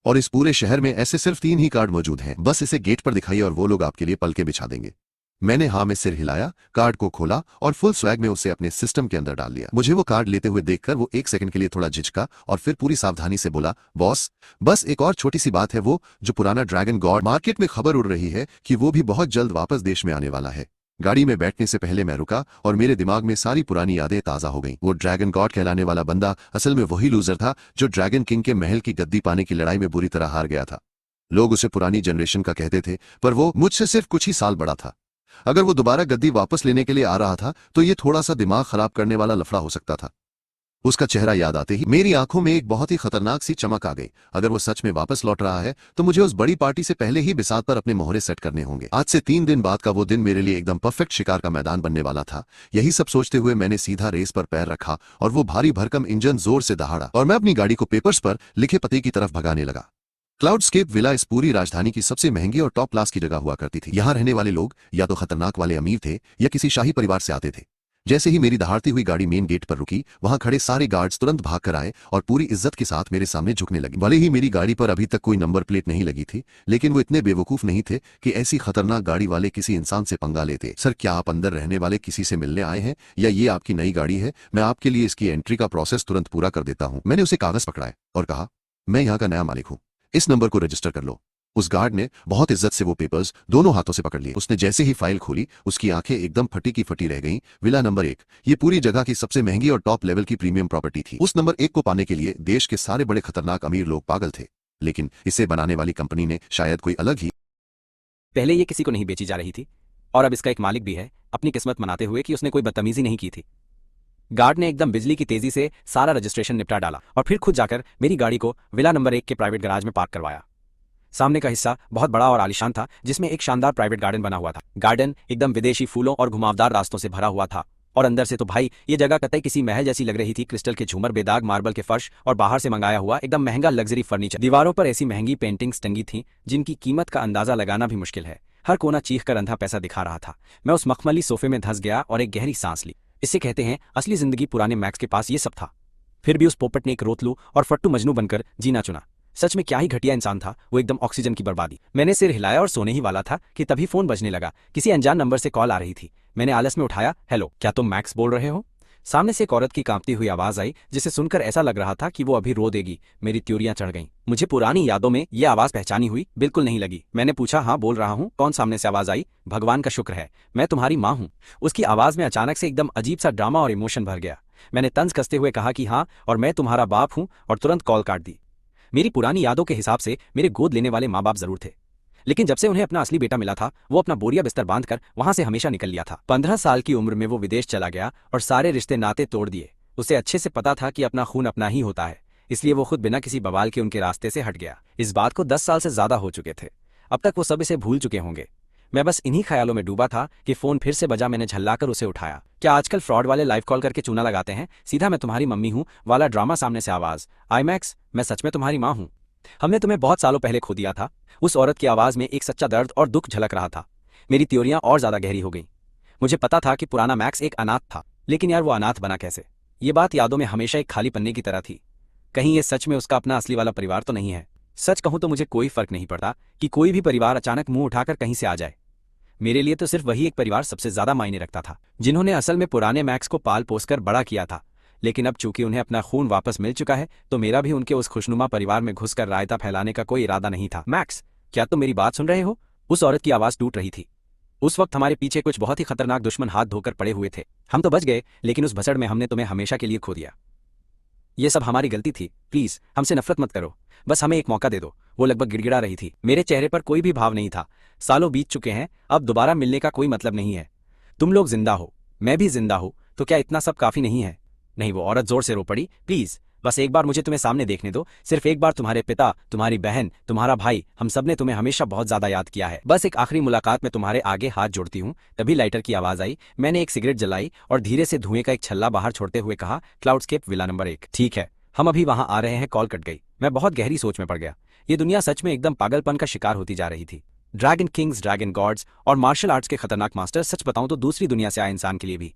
और इस पूरे शहर में ऐसे सिर्फ 3 ही कार्ड मौजूद हैं। बस इसे गेट पर दिखाइए और वो लोग आपके लिए पलके बिछा देंगे। मैंने हाँ में सिर हिलाया, कार्ड को खोला और फुल स्वैग में उसे अपने सिस्टम के अंदर डाल लिया। मुझे वो कार्ड लेते हुए देखकर वो 1 सेकंड के लिए थोड़ा झिझका और फिर पूरी सावधानी से बोला, बॉस बस एक और छोटी सी बात है, वो जो पुराना ड्रैगन गॉड, मार्केट में खबर उड़ रही है कि वो भी बहुत जल्द वापस देश में आने वाला है। गाड़ी में बैठने से पहले मैं रुका और मेरे दिमाग में सारी पुरानी यादें ताजा हो गईं। वो ड्रैगन गॉड कहलाने वाला बंदा असल में वही लूजर था जो ड्रैगन किंग के महल की गद्दी पाने की लड़ाई में बुरी तरह हार गया था। लोग उसे पुरानी जनरेशन का कहते थे, पर वो मुझसे सिर्फ कुछ ही साल बड़ा था। अगर वो दोबारा गद्दी वापस लेने के लिए आ रहा था तो ये थोड़ा सा दिमाग खराब करने वाला लफड़ा हो सकता था। उसका चेहरा याद आते ही मेरी आंखों में एक बहुत ही खतरनाक सी चमक आ गई। अगर वो सच में वापस लौट रहा है तो मुझे उस बड़ी पार्टी से पहले ही बिसात पर अपने मोहरे सेट करने होंगे। आज से 3 दिन बाद का वो दिन मेरे लिए एकदम परफेक्ट शिकार का मैदान बनने वाला था। यही सब सोचते हुए मैंने सीधा रेस पर पैर रखा और वो भारी भरकम इंजन जोर से दहाड़ा और मैं अपनी गाड़ी को पेपर्स पर लिखे पते की तरफ भगाने लगा। क्लाउडस्केप विला इस पूरी राजधानी की सबसे महंगी और टॉप क्लास की जगह हुआ करती थी। यहाँ रहने वाले लोग या तो खतरनाक वाले अमीर थे या किसी शाही परिवार से आते थे। जैसे ही मेरी दहाड़ती हुई गाड़ी मेन गेट पर रुकी, वहां खड़े सारे गार्ड्स तुरंत भाग कर आए और पूरी इज्जत के साथ मेरे सामने झुकने लगे। भले ही मेरी गाड़ी पर अभी तक कोई नंबर प्लेट नहीं लगी थी, लेकिन वो इतने बेवकूफ नहीं थे कि ऐसी खतरनाक गाड़ी वाले किसी इंसान से पंगा लेते। सर, क्या आप अंदर रहने वाले किसी से मिलने आए हैं या ये आपकी नई गाड़ी है? मैं आपके लिए इसकी एंट्री का प्रोसेस तुरंत पूरा कर देता हूँ। मैंने उसे कागज पकड़ाए और कहा, मैं यहाँ का नया मालिक हूँ, इस नंबर को रजिस्टर कर लो। उस गार्ड ने बहुत इज्जत से वो पेपर्स दोनों हाथों से पकड़ लिए। उसने जैसे ही फाइल खोली, उसकी आंखें एकदम फटी की फटी रह गईं। विला नंबर 1 ये पूरी जगह की सबसे महंगी और टॉप लेवल की प्रीमियम प्रॉपर्टी थी। उस नंबर 1 को पाने के लिए देश के सारे बड़े खतरनाक अमीर लोग पागल थे, लेकिन इसे बनाने वाली कंपनी ने शायद कोई अलग ही। पहले ये किसी को नहीं बेची जा रही थी और अब इसका एक मालिक भी है, अपनी किस्मत मनाते हुए कि उसने कोई बदतमीजी नहीं की थी। गार्ड ने एकदम बिजली की तेजी से सारा रजिस्ट्रेशन निपटा डाला और फिर खुद जाकर मेरी गाड़ी को विला नंबर 1 के प्राइवेट गैराज में पार्क करवाया। सामने का हिस्सा बहुत बड़ा और आलीशान था, जिसमें एक शानदार प्राइवेट गार्डन बना हुआ था। गार्डन एकदम विदेशी फूलों और घुमावदार रास्तों से भरा हुआ था और अंदर से तो भाई ये जगह कतई किसी महल जैसी लग रही थी। क्रिस्टल के झूमर, बेदाग मार्बल के फर्श और बाहर से मंगाया हुआ एकदम महंगा लग्जरी फर्नीचर। दीवारों पर ऐसी महंगी पेंटिंग्स टंगी थीं जिनकी कीमत का अंदाजा लगाना भी मुश्किल है। हर कोना चीख कर अंधा पैसा दिखा रहा था। मैं उस मखमली सोफे में धंस गया और एक गहरी सांस ली। इसे कहते हैं असली जिंदगी। पुराने मैक्स के पास ये सब था, फिर भी उस पोपट ने एक रोतलू और फट्टू मजनू बनकर जीना चुना। सच में क्या ही घटिया इंसान था वो, एकदम ऑक्सीजन की बर्बादी। मैंने सिर हिलाया और सोने ही वाला था कि तभी फोन बजने लगा। किसी अनजान नंबर से कॉल आ रही थी। मैंने आलस में उठाया। हेलो, क्या तुम मैक्स बोल रहे हो? सामने से एक औरत की कांपती हुई आवाज आई, जिसे सुनकर ऐसा लग रहा था कि वो अभी रो देगी। मेरी त्योरियां चढ़ गईं। मुझे पुरानी यादों में ये आवाज पहचानी हुई बिल्कुल नहीं लगी। मैंने पूछा, हाँ बोल रहा हूँ। कौन? सामने से आवाज आई, भगवान का शुक्र है, मैं तुम्हारी माँ हूँ। उसकी आवाज में अचानक से एकदम अजीब सा ड्रामा और इमोशन भर गया। मैंने तंज कसते हुए कहा कि हाँ, और मैं तुम्हारा बाप हूँ, और तुरंत कॉल काट दी। मेरी पुरानी यादों के हिसाब से मेरे गोद लेने वाले माँ बाप जरूर थे, लेकिन जब से उन्हें अपना असली बेटा मिला था, वो अपना बोरिया बिस्तर बांधकर वहां से हमेशा निकल लिया था। 15 साल की उम्र में वो विदेश चला गया और सारे रिश्ते नाते तोड़ दिए। उसे अच्छे से पता था कि अपना खून अपना ही होता है, इसलिए वो खुद बिना किसी बवाल के उनके रास्ते से हट गया। इस बात को 10 साल से ज्यादा हो चुके थे। अब तक वो सब इसे भूल चुके होंगे। मैं बस इन्हीं ख्यालों में डूबा था कि फोन फिर से बजा। मैंने झल्लाकर उसे उठाया। क्या आजकल फ्रॉड वाले लाइव कॉल करके चूना लगाते हैं? सीधा मैं तुम्हारी मम्मी हूँ वाला ड्रामा। सामने से आवाज, आई मैक्स, मैं सच में तुम्हारी माँ हूँ। हमने तुम्हें बहुत सालों पहले खो दिया था। उस औरत की आवाज में एक सच्चा दर्द और दुख झलक रहा था। मेरी त्योरियां और ज्यादा गहरी हो गईं। मुझे पता था कि पुराना मैक्स एक अनाथ था, लेकिन यार वो अनाथ बना कैसे? ये बात यादों में हमेशा एक खाली पन्ने की तरह थी। कहीं ये सच में उसका अपना असली वाला परिवार तो नहीं है? सच कहूं तो मुझे कोई फर्क नहीं पड़ता कि कोई भी परिवार अचानक मुंह उठाकर कहीं से आ जाए। मेरे लिए तो सिर्फ वही एक परिवार सबसे ज्यादा मायने रखता था, जिन्होंने असल में पुराने मैक्स को पाल पोसकर बड़ा किया था। लेकिन अब चूंकि उन्हें अपना खून वापस मिल चुका है, तो मेरा भी उनके उस खुशनुमा परिवार में घुसकर रायता फैलाने का कोई इरादा नहीं था। मैक्स, क्या तुम मेरी बात सुन रहे हो? उस औरत की आवाज टूट रही थी। उस वक्त हमारे पीछे कुछ बहुत ही खतरनाक दुश्मन हाथ धोकर पड़े हुए थे। हम तो बच गए, लेकिन उस भसड़ में हमने तुम्हें हमेशा के लिए खो दिया। ये सब हमारी गलती थी। प्लीज हमसे नफरत मत करो, बस हमें एक मौका दे दो। वो लगभग गिड़गिड़ा रही थी। मेरे चेहरे पर कोई भी भाव नहीं था। सालों बीत चुके हैं, अब दोबारा मिलने का कोई मतलब नहीं है। तुम लोग जिंदा हो, मैं भी जिंदा हूं, तो क्या इतना सब काफी नहीं है? नहीं, वो औरत जोर से रो पड़ी। प्लीज बस एक बार मुझे तुम्हें सामने देखने दो, सिर्फ एक बार। तुम्हारे पिता, तुम्हारी बहन, तुम्हारा भाई, हम सब ने तुम्हें हमेशा बहुत ज्यादा याद किया है। बस एक आखिरी मुलाकात में तुम्हारे आगे हाथ जोड़ती हूँ। तभी लाइटर की आवाज आई। मैंने एक सिगरेट जलाई और धीरे से धुएं का एक छल्ला बाहर छोड़ते हुए कहा, क्लाउडस्केप विला नंबर 1। ठीक है, हम अभी वहां आ रहे हैं। कॉल कट गई। मैं बहुत गहरी सोच में पड़ गया। ये दुनिया सच में एकदम पागलपन का शिकार होती जा रही थी। ड्रैगन किंग्स, ड्रैगन गॉड्स और मार्शल आर्ट्स के खतरनाक मास्टर। सच बताऊं तो दूसरी दुनिया से आए इंसान के लिए भी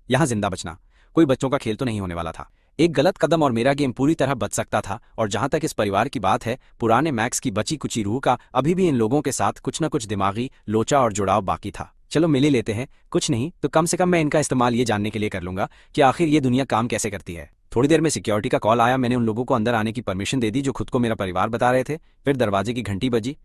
यहाँ जिंदा बचना कोई बच्चों का खेल तो नहीं होने वाला था। एक गलत कदम और मेरा गेम पूरी तरह बच सकता था। और जहां तक इस परिवार की बात है, पुराने मैक्स की बची कुची रूह का अभी भी इन लोगों के साथ कुछ न कुछ दिमागी लोचा और जुड़ाव बाकी था। चलो मिल ही लेते हैं। कुछ नहीं तो कम से कम मैं इनका इस्तेमाल ये जानने के लिए कर लूंगा कि आखिर ये दुनिया काम कैसे करती है। थोड़ी देर में सिक्योरिटी का कॉल आया। मैंने उन लोगों को अंदर आने की परमिशन दे दी जो खुद को मेरा परिवार बता रहे थे। फिर दरवाजे की घंटी बजी।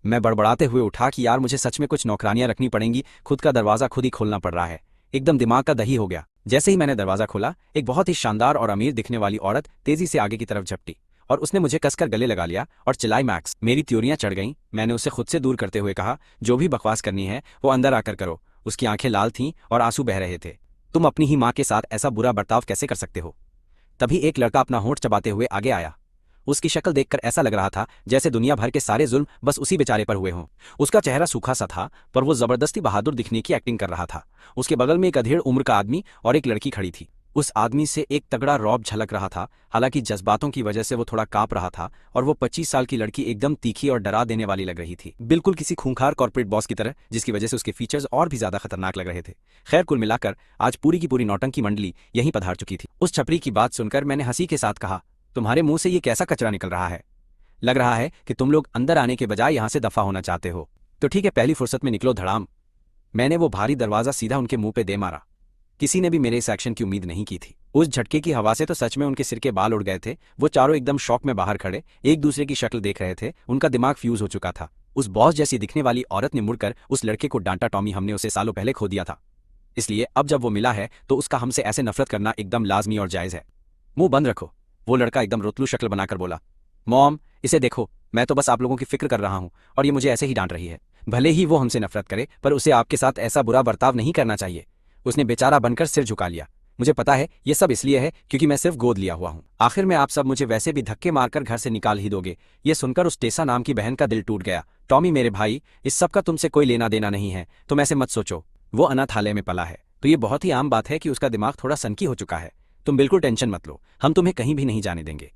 मैं बड़बड़ाते हुए उठा कि यार मुझे सच में कुछ नौकरानियां रखनी पड़ेंगी। खुद का दरवाजा खुद ही खोलना पड़ रहा है। एकदम दिमाग का दही हो गया। जैसे ही मैंने दरवाजा खोला, एक बहुत ही शानदार और अमीर दिखने वाली औरत तेजी से आगे की तरफ झपटी और उसने मुझे कसकर गले लगा लिया और चिल्लाई, मैक्स। मेरी त्योरियां चढ़ गईं। मैंने उसे खुद से दूर करते हुए कहा, जो भी बकवास करनी है वो अंदर आकर करो। उसकी आंखें लाल थीं और आंसू बह रहे थे। तुम अपनी ही माँ के साथ ऐसा बुरा बर्ताव कैसे कर सकते हो? तभी एक लड़का अपना होंठ चबाते हुए आगे आया। उसकी शक्ल देखकर ऐसा लग रहा था जैसे दुनिया भर के सारे जुल्म बस उसी बेचारे पर हुए हों। उसका चेहरा सूखा सा था, पर वो जबरदस्ती बहादुर दिखने की एक्टिंग कर रहा था। उसके बगल में एक अधेड़ उम्र का आदमी और एक लड़की खड़ी थी। उस आदमी से एक तगड़ा रौब झलक रहा था। हालांकि जज्बातों की वजह से वो थोड़ा कांप रहा था और वो 25 साल की लड़की एकदम तीखी और डरा देने वाली लग रही थी, बिल्कुल किसी खूंखार कॉर्पोरेट बॉस की तरह, जिसकी वजह से उसके फीचर्स और भी ज्यादा खतरनाक लग रहे थे। खैर, कुल मिलाकर आज पूरी की पूरी नौटंकी मंडली यहीं पधार चुकी थी। उस छपरी की बात सुनकर मैंने हंसी के साथ कहा, तुम्हारे मुंह से ये कैसा कचरा निकल रहा है? लग रहा है कि तुम लोग अंदर आने के बजाय यहां से दफा होना चाहते हो। तो ठीक है, पहली फुर्सत में निकलो धड़ाम। मैंने वो भारी दरवाजा सीधा उनके मुंह पे दे मारा। किसी ने भी मेरे इस एक्शन की उम्मीद नहीं की थी। उस झटके की हवा से तो सच में उनके सिर के बाल उड़ गए थे। वो चारों एकदम शॉक में बाहर खड़े एक दूसरे की शक्ल देख रहे थे। उनका दिमाग फ्यूज हो चुका था। उस बॉस जैसी दिखने वाली औरत ने मुड़कर उस लड़के को डांटा। टॉमी, हमने उसे सालों पहले खो दिया था, इसलिए अब जब वो मिला है तो उसका हमसे ऐसे नफरत करना एकदम लाजमी और जायज है। मुंह बंद रखो, वो लड़का एकदम रोतलू शक्ल बनाकर बोला। मॉम, इसे देखो, मैं तो बस आप लोगों की फिक्र कर रहा हूं और ये मुझे ऐसे ही डांट रही है। भले ही वो हमसे नफरत करे, पर उसे आपके साथ ऐसा बुरा बर्ताव नहीं करना चाहिए। उसने बेचारा बनकर सिर झुका लिया। मुझे पता है ये सब इसलिए है क्योंकि मैं सिर्फ गोद लिया हुआ हूँ। आखिर में आप सब मुझे वैसे भी धक्के मारकर घर से निकाल ही दोगे। ये सुनकर उस टेसा नाम की बहन का दिल टूट गया। टॉमी मेरे भाई, इस सब का तुमसे कोई लेना देना नहीं है, तुम ऐसे मत सोचो। वो अनाथालय में पला है तो ये बहुत ही आम बात है कि उसका दिमाग थोड़ा सनकी हो चुका है। तुम बिल्कुल टेंशन मत लो, हम तुम्हें कहीं भी नहीं जाने देंगे।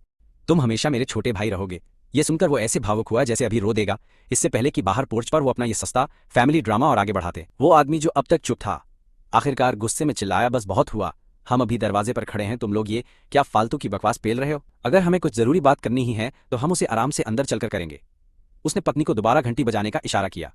तुम हमेशा मेरे छोटे भाई रहोगे। ये सुनकर वो ऐसे भावुक हुआ जैसे अभी रो देगा। इससे पहले कि बाहर पोर्च पर वो अपना ये सस्ता फैमिली ड्रामा और आगे बढ़ाते, वो आदमी जो अब तक चुप था आखिरकार गुस्से में चिल्लाया, बस बहुत हुआ, हम अभी दरवाजे पर खड़े हैं, तुम लोग ये क्या फालतू की बकवास पेल रहे हो? अगर हमें कुछ जरूरी बात करनी ही है तो हम उसे आराम से अंदर चलकर करेंगे। उसने पत्नी को दोबारा घंटी बजाने का इशारा किया।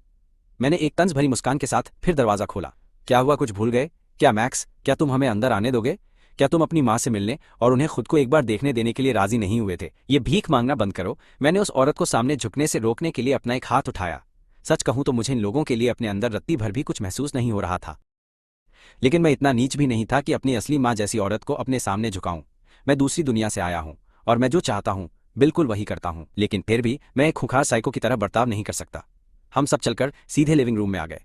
मैंने एक तंज भरी मुस्कान के साथ फिर दरवाजा खोला। क्या हुआ, कुछ भूल गए क्या मैक्स? क्या तुम हमें अंदर आने दोगे? क्या तुम अपनी माँ से मिलने और उन्हें खुद को एक बार देखने देने के लिए राजी नहीं हुए थे? ये भीख मांगना बंद करो। मैंने उस औरत को सामने झुकने से रोकने के लिए अपना एक हाथ उठाया। सच कहूं तो मुझे इन लोगों के लिए अपने अंदर रत्ती भर भी कुछ महसूस नहीं हो रहा था, लेकिन मैं इतना नीच भी नहीं था कि अपनी असली माँ जैसी औरत को अपने सामने झुकाऊं। मैं दूसरी दुनिया से आया हूं और मैं जो चाहता हूं बिल्कुल वही करता हूं, लेकिन फिर भी मैं एक खुंखार साइको की तरह बर्ताव नहीं कर सकता। हम सब चलकर सीधे लिविंग रूम में आ गए।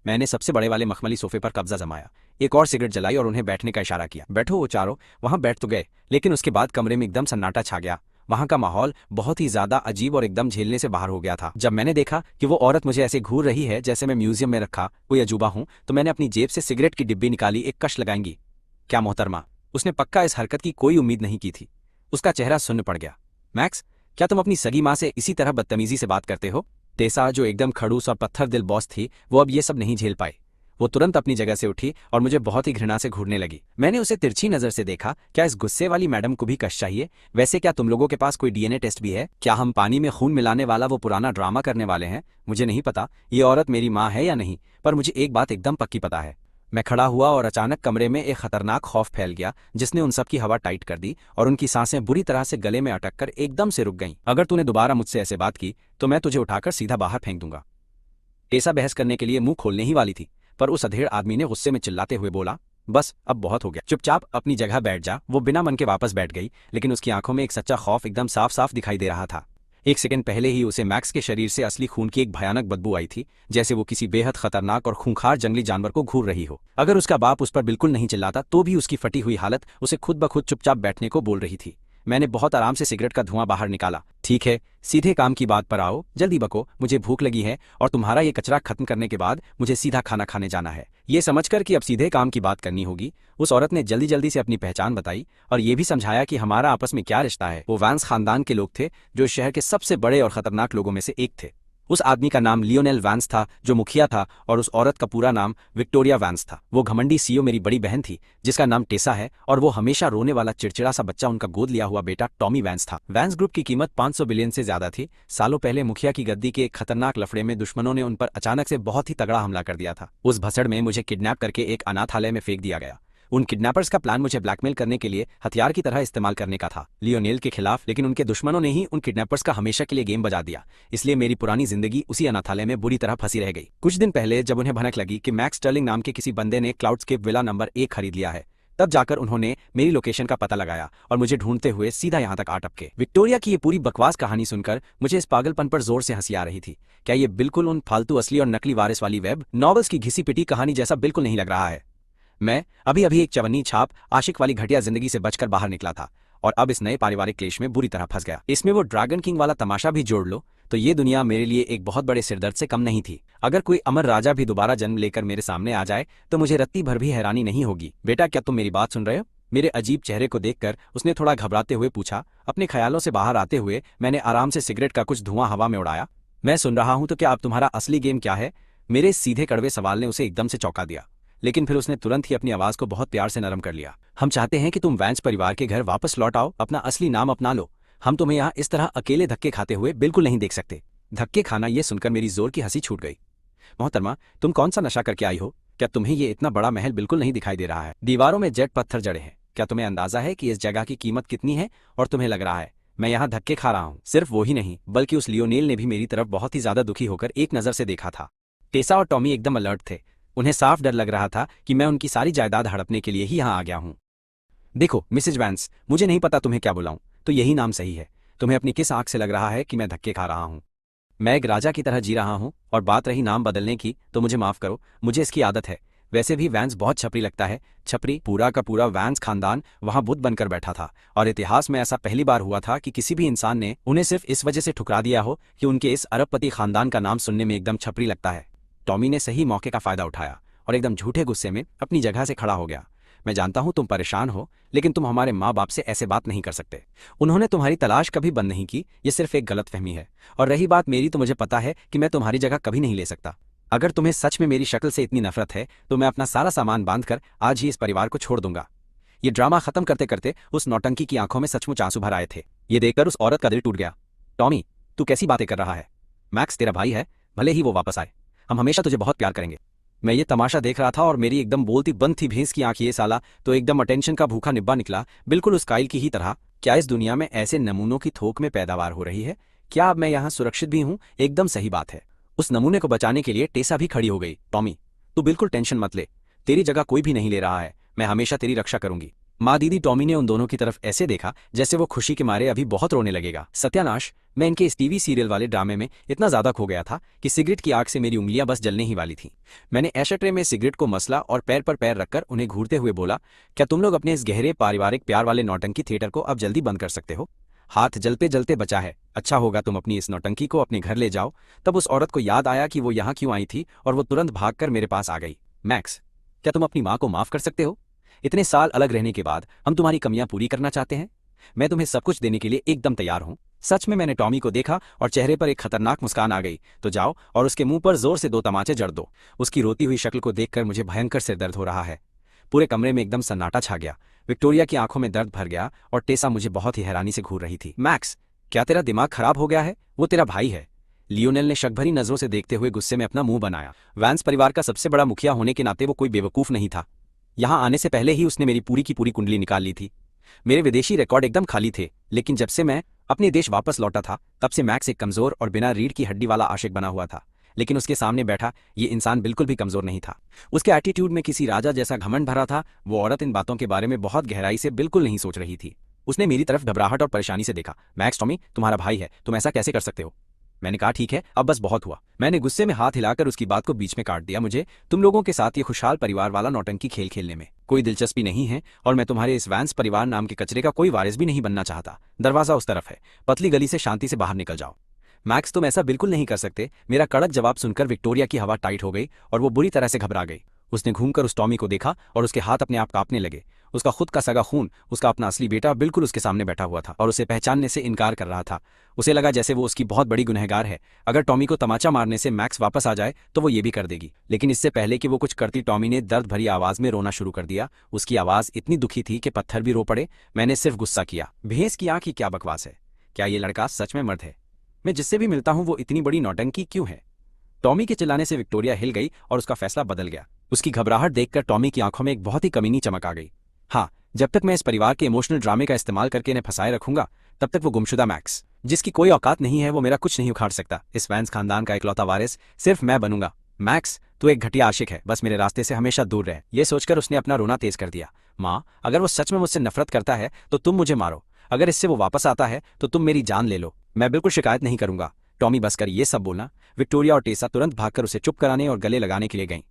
मैंने सबसे बड़े वाले मखमली सोफे पर कब्जा जमाया, एक और सिगरेट जलाई और उन्हें बैठने का इशारा किया। बैठो। वो चारों वहां बैठ तो गए, लेकिन उसके बाद कमरे में एकदम सन्नाटा छा गया। वहां का माहौल बहुत ही ज्यादा अजीब और एकदम झेलने से बाहर हो गया था। जब मैंने देखा कि वो औरत मुझे ऐसे घूर रही है जैसे मैं म्यूजियम में रखा कोई अजूबा हूं, तो मैंने अपनी जेब से सिगरेट की डिब्बी निकाली। एक कश लगाएंगी क्या मोहतरमा? उसने पक्का इस हरकत की कोई उम्मीद नहीं की थी। उसका चेहरा सुन्न पड़ गया। मैक्स, क्या तुम अपनी सगी माँ से इसी तरह बदतमीजी से बात करते हो? टेसा, जो एकदम खड़ूस और पत्थर दिल बॉस थी, वो अब ये सब नहीं झेल पाई। वो तुरंत अपनी जगह से उठी और मुझे बहुत ही घृणा से घूरने लगी। मैंने उसे तिरछी नजर से देखा। क्या इस गुस्से वाली मैडम को भी कश चाहिए? वैसे क्या तुम लोगों के पास कोई डीएनए टेस्ट भी है? क्या हम पानी में खून मिलाने वाला वो पुराना ड्रामा करने वाले हैं? मुझे नहीं पता ये औरत मेरी माँ है या नहीं, पर मुझे एक बात एकदम पक्की पता है। मैं खड़ा हुआ और अचानक कमरे में एक खतरनाक खौफ फैल गया जिसने उन सबकी हवा टाइट कर दी और उनकी सांसें बुरी तरह से गले में अटक कर एकदम से रुक गईं। अगर तूने दोबारा मुझसे ऐसे बात की तो मैं तुझे उठाकर सीधा बाहर फेंक दूंगा। टेसा बहस करने के लिए मुंह खोलने ही वाली थी, पर उस अधेड़ आदमी ने गुस्से में चिल्लाते हुए बोला, बस अब बहुत हो गया, चुपचाप अपनी जगह बैठ जा। वो बिना मन के वापस बैठ गई, लेकिन उसकी आंखों में एक सच्चा खौफ एकदम साफ साफ दिखाई दे रहा था। एक सेकंड पहले ही उसे मैक्स के शरीर से असली खून की एक भयानक बदबू आई थी, जैसे वो किसी बेहद खतरनाक और खूंखार जंगली जानवर को घूर रही हो। अगर उसका बाप उस पर बिल्कुल नहीं चिल्लाता तो भी उसकी फटी हुई हालत उसे खुद ब खुद चुपचाप बैठने को बोल रही थी। मैंने बहुत आराम से सिगरेट का धुआं बाहर निकाला। ठीक है, सीधे काम की बात पर आओ, जल्दी बको, मुझे भूख लगी है और तुम्हारा ये कचरा खत्म करने के बाद मुझे सीधा खाना खाने जाना है। ये समझकर कि अब सीधे काम की बात करनी होगी, उस औरत ने जल्दी जल्दी से अपनी पहचान बताई और ये भी समझाया कि हमारा आपस में क्या रिश्ता है। वो वैंस खानदान के लोग थे, जो इस शहर के सबसे बड़े और खतरनाक लोगों में से एक थे। उस आदमी का नाम लियोनेल वैंस था जो मुखिया था, और उस औरत का पूरा नाम विक्टोरिया वैंस था। वो घमंडी सीईओ मेरी बड़ी बहन थी जिसका नाम टेसा है, और वो हमेशा रोने वाला चिड़चिड़ा सा बच्चा उनका गोद लिया हुआ बेटा टॉमी वैंस था। वैंस ग्रुप की कीमत 500 बिलियन से ज्यादा थी। सालों पहले मुखिया की गद्दी के एक खतरनाक लफड़े में दुश्मनों ने उन पर अचानक से बहुत ही तगड़ा हमला कर दिया था। उस भसड़ में मुझे किडनैप करके एक अनाथालय में फेंक दिया गया। उन किडनैपर्स का प्लान मुझे ब्लैकमेल करने के लिए हथियार की तरह इस्तेमाल करने का था, लियोनेल के खिलाफ, लेकिन उनके दुश्मनों ने ही उन किडनैपर्स का हमेशा के लिए गेम बजा दिया। इसलिए मेरी पुरानी जिंदगी उसी अनाथालय में बुरी तरह फंसी रह गई। कुछ दिन पहले जब उन्हें भनक लगी कि मैक्स स्टर्लिंग नाम के किसी बंदे ने क्लाउडस्केप विला नंबर 1 खरीद लिया है, तब जाकर उन्होंने मेरी लोकेशन का पता लगाया और मुझे ढूंढते हुए सीधा यहाँ तक आ टपके। विक्टोरिया की ये पूरी बकवास कहानी सुनकर मुझे इस पागलपन पर जोर से हंसी आ रही थी। क्या ये बिल्कुल उन फालतू असली और नकली वारिस वाली वेब नॉवेल्स की घिसी पिटी कहानी जैसा बिल्कुल नहीं लग रहा है? मैं अभी अभी एक चवन्नी छाप आशिक वाली घटिया जिंदगी से बचकर बाहर निकला था और अब इस नए पारिवारिक क्लेश में बुरी तरह फंस गया। इसमें वो ड्रैगन किंग वाला तमाशा भी जोड़ लो तो ये दुनिया मेरे लिए एक बहुत बड़े सिरदर्द से कम नहीं थी। अगर कोई अमर राजा भी दोबारा जन्म लेकर मेरे सामने आ जाए तो मुझे रत्ती भर भी हैरानी नहीं होगी। बेटा, क्या तुम मेरी बात सुन रहे हो? मेरे अजीब चेहरे को देखकर उसने थोड़ा घबराते हुए पूछा। अपने ख्यालों से बाहर आते हुए मैंने आराम से सिगरेट का कुछ धुआं हवा में उड़ाया। मैं सुन रहा हूं, तो क्या अब तुम्हारा असली गेम क्या है? मेरे इस सीधे कड़वे सवाल ने उसे एकदम से चौंका दिया, लेकिन फिर उसने तुरंत ही अपनी आवाज को बहुत प्यार से नरम कर लिया। हम चाहते हैं कि तुम वैंस परिवार के घर वापस लौट आओ, अपना असली नाम अपना लो। हम तुम्हें यहाँ इस तरह अकेले धक्के खाते हुए बिल्कुल नहीं देख सकते। धक्के खाना, ये सुनकर मेरी जोर की हंसी छूट गई। मोहतरमा, तुम कौन सा नशा करके आई हो? क्या तुम्हें ये इतना बड़ा महल बिल्कुल नहीं दिखाई दे रहा है? दीवारों में जेट पत्थर जड़े हैं। क्या तुम्हें अंदाजा है कि इस जगह की कीमत कितनी है? और तुम्हें लग रहा है मैं यहाँ धक्के खा रहा हूँ? सिर्फ वो ही नहीं, बल्कि उस लियोनेल ने भी मेरी तरफ बहुत ही ज्यादा दुखी होकर एक नजर से देखा था। टेसा और टॉमी एकदम अलर्ट थे। उन्हें साफ डर लग रहा था कि मैं उनकी सारी जायदाद हड़पने के लिए ही यहाँ आ गया हूँ। देखो मिसेज वैंस, मुझे नहीं पता तुम्हें क्या बुलाऊं, तो यही नाम सही है। तुम्हें अपनी किस आंख से लग रहा है कि मैं धक्के खा रहा हूँ? मैं एक राजा की तरह जी रहा हूँ, और बात रही नाम बदलने की, तो मुझे माफ करो, मुझे इसकी आदत है। वैसे भी वैंस बहुत छपरी लगता है। छपरी? पूरा का पूरा वैंस खानदान वहां बुत बनकर बैठा था, और इतिहास में ऐसा पहली बार हुआ था कि किसी भी इंसान ने उन्हें सिर्फ इस वजह से ठुकरा दिया हो कि उनके इस अरबपति खानदान का नाम सुनने में एकदम छपरी लगता है। टॉमी ने सही मौके का फायदा उठाया और एकदम झूठे गुस्से में अपनी जगह से खड़ा हो गया। मैं जानता हूं तुम परेशान हो, लेकिन तुम हमारे माँ बाप से ऐसे बात नहीं कर सकते। उन्होंने तुम्हारी तलाश कभी बंद नहीं की, ये सिर्फ एक गलतफहमी है। और रही बात मेरी, तो मुझे पता है कि मैं तुम्हारी जगह कभी नहीं ले सकता। अगर तुम्हें सच में मेरी शक्ल से इतनी नफरत है, तो मैं अपना सारा सामान बांधकर आज ही इस परिवार को छोड़ दूंगा। ये ड्रामा खत्म करते करते उस नौटंकी की आंखों में सचमुच आंसू भर आए थे। ये देखकर उस औरत का दिल टूट गया। टॉमी, तू कैसी बातें कर रहा है? मैक्स तेरा भाई है, भले ही वो वापस आए, हम हमेशा तुझे बहुत प्यार करेंगे। मैं ये तमाशा देख रहा था और मेरी एकदम बोलती बंद थी भैंस की आंख। ये साला तो एकदम अटेंशन का भूखा निब्बा निकला, बिल्कुल उस काइल की ही तरह। क्या इस दुनिया में ऐसे नमूनों की थोक में पैदावार हो रही है? क्या अब मैं यहाँ सुरक्षित भी हूँ? एकदम सही बात है। उस नमूने को बचाने के लिए टेसा भी खड़ी हो गई। टॉमी, तू बिल्कुल टेंशन मत ले, तेरी जगह कोई भी नहीं ले रहा है। मैं हमेशा तेरी रक्षा करूंगी। माँ दीदी, टॉमी ने उन दोनों की तरफ ऐसे देखा जैसे वो खुशी के मारे अभी बहुत रोने लगेगा। सत्यानाश, मैं इनके इस टीवी सीरियल वाले ड्रामे में इतना ज्यादा खो गया था कि सिगरेट की आग से मेरी उंगलियां बस जलने ही वाली थी। मैंने एशट्रे में सिगरेट को मसला और पैर पर पैर रखकर उन्हें घूरते हुए बोला, क्या तुम लोग अपने इस गहरे पारिवारिक प्यार वाले नौटंकी थिएटर को अब जल्दी बंद कर सकते हो? हाथ जलते जलते बचा है। अच्छा होगा तुम अपनी इस नौटंकी को अपने घर ले जाओ। तब उस औरत को याद आया कि वो यहाँ क्यों आई थी, और वो तुरंत भागकर मेरे पास आ गई। मैक्स, क्या तुम अपनी माँ को माफ कर सकते हो? इतने साल अलग रहने के बाद हम तुम्हारी कमियां पूरी करना चाहते हैं। मैं तुम्हें सब कुछ देने के लिए एकदम तैयार हूं। सच में मैंने टॉमी को देखा और चेहरे पर एक खतरनाक मुस्कान आ गई। तो जाओ और उसके मुंह पर जोर से 2 तमाचे जड़ दो। उसकी रोती हुई शक्ल को देखकर मुझे भयंकर सिर दर्द हो रहा है। पूरे कमरे में एकदम सन्नाटा छा गया। विक्टोरिया की आंखों में दर्द भर गया और टेसा मुझे बहुत ही हैरानी से घूर रही थी। मैक्स, क्या तेरा दिमाग खराब हो गया है? वो तेरा भाई है। लियोनेल ने शक भरी नजरों से देखते हुए गुस्से में अपना मुंह बनाया। वैंस परिवार का सबसे बड़ा मुखिया होने के नाते वो कोई बेवकूफ नहीं था। यहाँ आने से पहले ही उसने मेरी पूरी की पूरी कुंडली निकाल ली थी। मेरे विदेशी रिकॉर्ड एकदम खाली थे, लेकिन जब से मैं अपने देश वापस लौटा था, तब से मैक्स एक कमजोर और बिना रीढ़ की हड्डी वाला आशिक बना हुआ था। लेकिन उसके सामने बैठा ये इंसान बिल्कुल भी कमजोर नहीं था। उसके एटीट्यूड में किसी राजा जैसा घमंड भरा था। वो औरत इन बातों के बारे में बहुत गहराई से बिल्कुल नहीं सोच रही थी। उसने मेरी तरफ घबराहट और परेशानी से देखा। मैक्स, टॉमी तुम्हारा भाई है, तुम ऐसा कैसे कर सकते हो? मैंने कहा ठीक है, अब बस बहुत हुआ। मैंने गुस्से में हाथ हिलाकर उसकी बात को बीच में काट दिया। मुझे तुम लोगों के साथ ये खुशहाल परिवार वाला नौटंकी खेल खेलने में कोई दिलचस्पी नहीं है, और मैं तुम्हारे इस वैंस परिवार नाम के कचरे का कोई वारिस भी नहीं बनना चाहता। दरवाजा उस तरफ है, पतली गली से शांति से बाहर निकल जाओ। मैक्स, तुम ऐसा बिल्कुल नहीं कर सकते। मेरा कड़क जवाब सुनकर विक्टोरिया की हवा टाइट हो गई और वो बुरी तरह से घबरा गई। उसने घूमकर उस टॉमी को देखा और उसके हाथ अपने आप कांपने लगे। उसका खुद का सगा खून, उसका अपना असली बेटा, बिल्कुल उसके सामने बैठा हुआ था और उसे पहचानने से इनकार कर रहा था। उसे लगा जैसे वो उसकी बहुत बड़ी गुनहगार है। अगर टॉमी को तमाचा मारने से मैक्स वापस आ जाए तो वो ये भी कर देगी। लेकिन इससे पहले कि वो कुछ करती, टॉमी ने दर्द भरी आवाज में रोना शुरू कर दिया। उसकी आवाज इतनी दुखी थी कि पत्थर भी रो पड़े। मैंने सिर्फ गुस्सा किया। भैंस की आंख, की क्या बकवास है? क्या ये लड़का सच में मर्द है? मैं जिससे भी मिलता हूं वो इतनी बड़ी नौटंकी क्यों है? टॉमी के चिल्लाने से विक्टोरिया हिल गई और उसका फैसला बदल गया। उसकी घबराहट देखकर टॉमी की आंखों में एक बहुत ही कमीनी चमक आ गई। हाँ, जब तक मैं इस परिवार के इमोशनल ड्रामे का इस्तेमाल करके इन्हें फंसाए रखूंगा, तब तक वो गुमशुदा मैक्स, जिसकी कोई औकात नहीं है, वो मेरा कुछ नहीं उखाड़ सकता। इस वैंस खानदान का इकलौता वारिस सिर्फ मैं बनूंगा। मैक्स, तू एक घटिया आशिक है, बस मेरे रास्ते से हमेशा दूर रहे। ये सोचकर उसने अपना रोना तेज कर दिया। माँ, अगर वो सच में मुझसे नफरत करता है तो तुम मुझे मारो। अगर इससे वो वापस आता है तो तुम मेरी जान ले लो, मैं बिल्कुल शिकायत नहीं करूंगा। टॉमी, बस कर ये सब बोलना। विक्टोरिया और टेसा तुरंत भागकर उसे चुप कराने और गले लगाने के लिए गईं।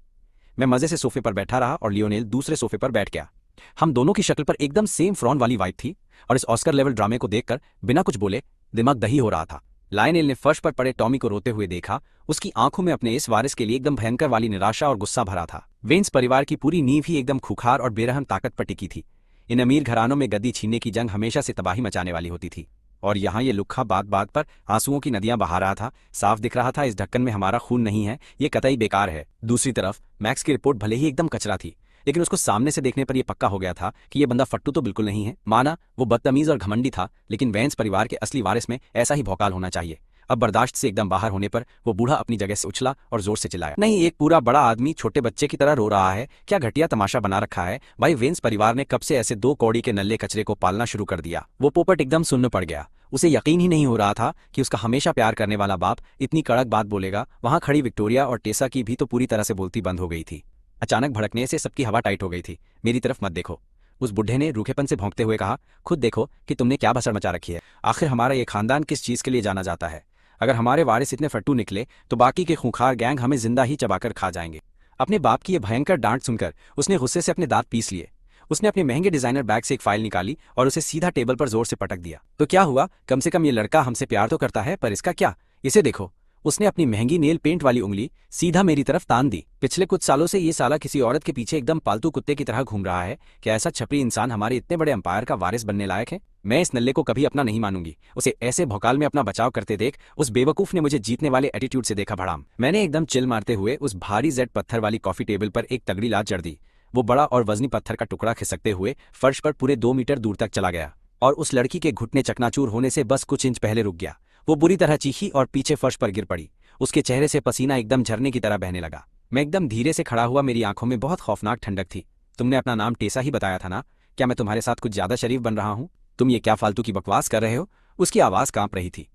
मैं मजे से सोफे पर बैठा रहा और लियोनेल दूसरे सोफे पर बैठ गया। हम दोनों की शक्ल पर एकदम सेम फ्रॉन वाली वाइब थी, और इस ऑस्कर लेवल ड्रामे को देखकर बिना कुछ बोले दिमाग दही हो रहा था। लायनेल ने फर्श पर पड़े टॉमी को रोते हुए देखा। उसकी आंखों में अपने इस वारिस के लिए एकदम भयंकर वाली निराशा और गुस्सा भरा था। वेंस परिवार की पूरी नींव ही एकदम खुखार और बेरहम ताकत पर टिकी थी। इन अमीर घरानों में गद्दी छीनने की जंग हमेशा से तबाही मचाने वाली होती थी, और यहाँ ये लुक्खा बात बात पर आंसुओं की नदियां बहा रहा था। साफ दिख रहा था इस ढक्कन में हमारा खून नहीं है, ये कतई बेकार है। दूसरी तरफ मैक्स की रिपोर्ट भले ही एकदम कचरा थी, लेकिन उसको सामने से देखने पर यह पक्का हो गया था कि यह बंदा फट्टू तो बिल्कुल नहीं है। माना वो बदतमीज और घमंडी था, लेकिन वेंस परिवार के असली वारिस में ऐसा ही भौकाल होना चाहिए। अब बर्दाश्त से एकदम बाहर होने पर वो बूढ़ा अपनी जगह से उछला और जोर से चिल्लाया, नहीं, एक पूरा बड़ा आदमी छोटे बच्चे की तरह रो रहा है, क्या घटिया तमाशा बना रखा है भाई। वेंस परिवार ने कब से ऐसे दो कौड़ी के नल्ले कचरे को पालना शुरू कर दिया। वो पोपट एकदम सुन्न पड़ गया। उसे यकीन ही नहीं हो रहा था कि उसका हमेशा प्यार करने वाला बाप इतनी कड़क बात बोलेगा। वहां खड़ी विक्टोरिया और टेसा की भी तो पूरी तरह से बोलती बंद हो गई थी। अचानक भड़कने से सबकी हवा टाइट हो गई थी। मेरी तरफ मत देखो, उस बुढ़े ने रूखेपन से भौंकते हुए कहा, खुद देखो कि तुमने क्या भसड़ मचा रखी है। आखिर हमारा ये खानदान किस चीज के लिए जाना जाता है? अगर हमारे वारिस इतने फट्टू निकले तो बाकी के खूंखार गैंग हमें जिंदा ही चबाकर खा जाएंगे। अपने बाप की ये भयंकर डांट सुनकर उसने गुस्से से अपने दांत पीस लिए। उसने अपने महंगे डिजाइनर बैग से एक फाइल निकाली और उसे सीधा टेबल पर जोर से पटक दिया। तो क्या हुआ, कम से कम ये लड़का हमसे प्यार तो करता है, पर इसका क्या? इसे देखो। उसने अपनी महंगी नेल पेंट वाली उंगली सीधा मेरी तरफ तान दी। पिछले कुछ सालों से ये साला किसी औरत के पीछे एकदम पालतू कुत्ते की तरह घूम रहा है। क्या ऐसा छपरी इंसान हमारे इतने बड़े अंपायर का वारिस बनने लायक है? मैं इस नल्ले को कभी अपना नहीं मानूंगी। उसे ऐसे भौकाल में अपना बचाव करते देख उस बेवकूफ ने मुझे जीतने वाले एटीट्यूड से देखा भड़ाम। मैंने एकदम चिल मारते हुए उस भारी जेड पत्थर वाली कॉफी टेबल पर एक तगड़ी लात जड़ दी। वो बड़ा और वजनी पत्थर का टुकड़ा खिसकते हुए फर्श पर पूरे 2 मीटर दूर तक चला गया और उस लड़की के घुटने चकनाचूर होने से बस कुछ इंच पहले रुक गया। वो बुरी तरह चीखी और पीछे फर्श पर गिर पड़ी। उसके चेहरे से पसीना एकदम झरने की तरह बहने लगा। मैं एकदम धीरे से खड़ा हुआ, मेरी आंखों में बहुत खौफनाक ठंडक थी। तुमने अपना नाम टेसा ही बताया था ना? क्या मैं तुम्हारे साथ कुछ ज्यादा शरीफ बन रहा हूं? तुम ये क्या फालतू की बकवास कर रहे हो? उसकी आवाज कांप रही थी।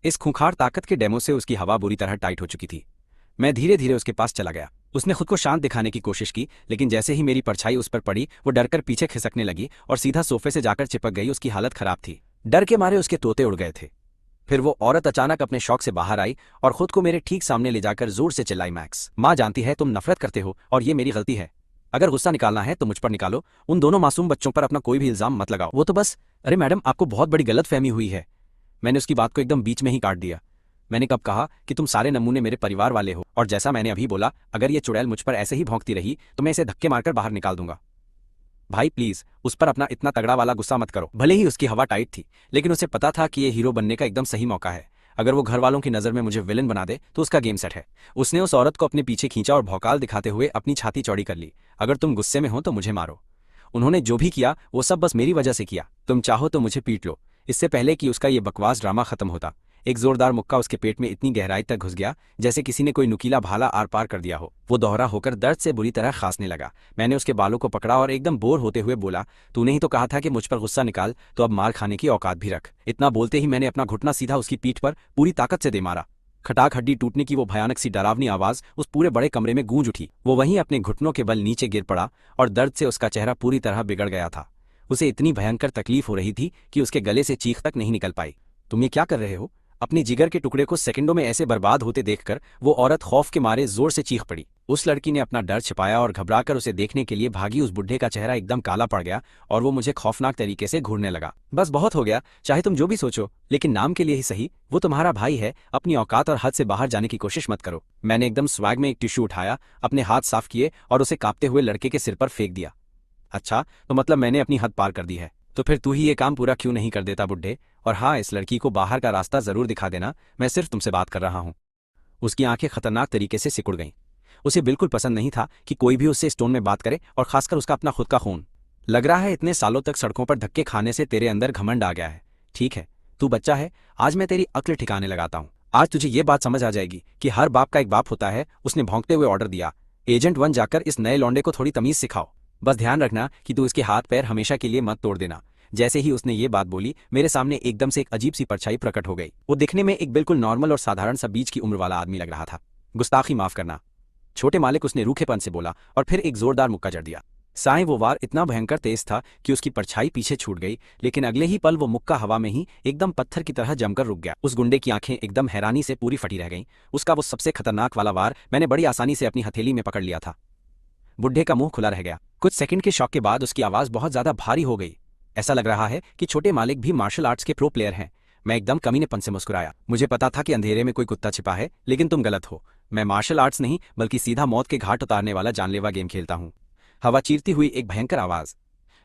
इस खूंखार ताकत के डेमो से उसकी हवा बुरी तरह टाइट हो चुकी थी। मैं धीरे धीरे उसके पास चला गया। उसने खुद को शांत दिखाने की कोशिश की, लेकिन जैसे ही मेरी परछाई उस पर पड़ी वो डरकर पीछे खिसकने लगी और सीधा सोफे से जाकर चिपक गई। उसकी हालत खराब थी। डर के मारे उसके तोते उड़ गए थे। फिर वो औरत अचानक अपने शौक से बाहर आई और खुद को मेरे ठीक सामने ले जाकर जोर से चिल्लाई, मैक्स, माँ जानती है तुम नफरत करते हो और ये मेरी गलती है। अगर गुस्सा निकालना है तो मुझ पर निकालो, उन दोनों मासूम बच्चों पर अपना कोई भी इल्जाम मत लगाओ। वो तो बस, अरे मैडम, आपको बहुत बड़ी गलतफहमी हुई है। मैंने उसकी बात को एकदम बीच में ही काट दिया। मैंने कब कहा कि तुम सारे नमूने मेरे परिवार वाले हो? और जैसा मैंने अभी बोला, अगर ये चुड़ैल मुझ पर ऐसे ही भौंकती रही तो मैं इसे धक्के मारकर बाहर निकाल दूंगा। भाई प्लीज उस पर अपना इतना तगड़ा वाला गुस्सा मत करो। भले ही उसकी हवा टाइट थी, लेकिन उसे पता था कि ये हीरो बनने का एकदम सही मौका है। अगर वो घर वालों की नजर में मुझे विलन बना दे तो उसका गेम सेट है। उसने उस औरत को अपने पीछे खींचा और भौकाल दिखाते हुए अपनी छाती चौड़ी कर ली। अगर तुम गुस्से में हो तो मुझे मारो। उन्होंने जो भी किया वो सब बस मेरी वजह से किया। तुम चाहो तो मुझे पीट लो। इससे पहले कि उसका ये बकवास ड्रामा खत्म होता, एक जोरदार मुक्का उसके पेट में इतनी गहराई तक घुस गया जैसे किसी ने कोई नुकीला भाला आर पार कर दिया हो। वो दोहरा होकर दर्द से बुरी तरह खांसने लगा। मैंने उसके बालों को पकड़ा और एकदम बोर होते हुए बोला, तूने ही तो कहा था कि मुझ पर गुस्सा निकाल, तो अब मार खाने की औकात भी रख। इतना बोलते ही मैंने अपना घुटना सीधा उसकी पीठ पर पूरी ताकत से दे मारा। खटाक हड्डी टूटने की वो भयानक सी डरावनी आवाज उस पूरे बड़े कमरे में गूंज उठी। वो वहीं अपने घुटनों के बल नीचे गिर पड़ा और दर्द से उसका चेहरा पूरी तरह बिगड़ गया था। उसे इतनी भयंकर तकलीफ हो रही थी कि उसके गले से चीख तक नहीं निकल पाई। तुम ये क्या कर रहे हो? अपने जिगर के टुकड़े को सेकंडों में ऐसे बर्बाद होते देखकर वो औरत खौफ के मारे जोर से चीख पड़ी। उस लड़की ने अपना डर छिपाया और घबराकर उसे देखने के लिए भागी। उस बुढ़े का चेहरा एकदम काला पड़ गया और वो मुझे खौफनाक तरीके से घूरने लगा। बस बहुत हो गया, चाहे तुम जो भी सोचो, लेकिन नाम के लिए ही सही, वो तुम्हारा भाई है। अपनी औकात और हद से बाहर जाने की कोशिश मत करो। मैंने एकदम स्वैग में एक टिश्यू उठाया, अपने हाथ साफ किए और उसे कांपते हुए लड़के के सिर पर फेंक दिया। अच्छा, तो मतलब मैंने अपनी हद पार कर दी है? तो फिर तू ही ये काम पूरा क्यों नहीं कर देता बुड्ढे? और हाँ, इस लड़की को बाहर का रास्ता जरूर दिखा देना, मैं सिर्फ तुमसे बात कर रहा हूँ। उसकी आंखें खतरनाक तरीके से सिकुड़ गईं। उसे बिल्कुल पसंद नहीं था कि कोई भी उससे स्टोन में बात करे, और खासकर उसका अपना खुद का खून। लग रहा है इतने सालों तक सड़कों पर धक्के खाने से तेरे अंदर घमंड आ गया है। ठीक है, तू बच्चा है, आज मैं तेरी अक्ल ठिकाने लगाता हूँ। आज तुझे ये बात समझ आ जाएगी कि हर बाप का एक बाप होता है। उसने भौंकते हुए ऑर्डर दिया, एजेंट 1 जाकर इस नए लौंडे को थोड़ी तमीज सिखाओ। बस ध्यान रखना कि तू इसके हाथ पैर हमेशा के लिए मत तोड़ देना। जैसे ही उसने ये बात बोली, मेरे सामने एकदम से एक अजीब सी परछाई प्रकट हो गई। वो दिखने में एक बिल्कुल नॉर्मल और साधारण सा बीच की उम्र वाला आदमी लग रहा था। गुस्ताखी माफ करना छोटे मालिक, उसने रूखेपन से बोला और फिर एक जोरदार मुक्का जड़ दिया। साईं, वो वार इतना भयंकर तेज था कि उसकी परछाई पीछे छूट गई, लेकिन अगले ही पल वो मुक्का हवा में ही एकदम पत्थर की तरह जमकर रुक गया। उस गुंडे की आंखें एकदम हैरानी से पूरी फटी रह गईं। उसका वो सबसे खतरनाक वाला वार मैंने बड़ी आसानी से अपनी हथेली में पकड़ लिया था। बुढ़े का मुंह खुला रह गया। कुछ सेकंड के शॉक के बाद उसकी आवाज बहुत ज्यादा भारी हो गई। ऐसा लग रहा है कि छोटे मालिक भी मार्शल आर्ट्स के प्रो प्लेयर हैं। मैं एकदम कमीनेपन से मुस्कुराया। मुझे पता था कि अंधेरे में कोई कुत्ता छिपा है, लेकिन तुम गलत हो। मैं मार्शल आर्ट्स नहीं, बल्कि सीधा मौत के घाट उतारने वाला जानलेवा गेम खेलता हूँ। हवा चीरती हुई एक भयंकर आवाज,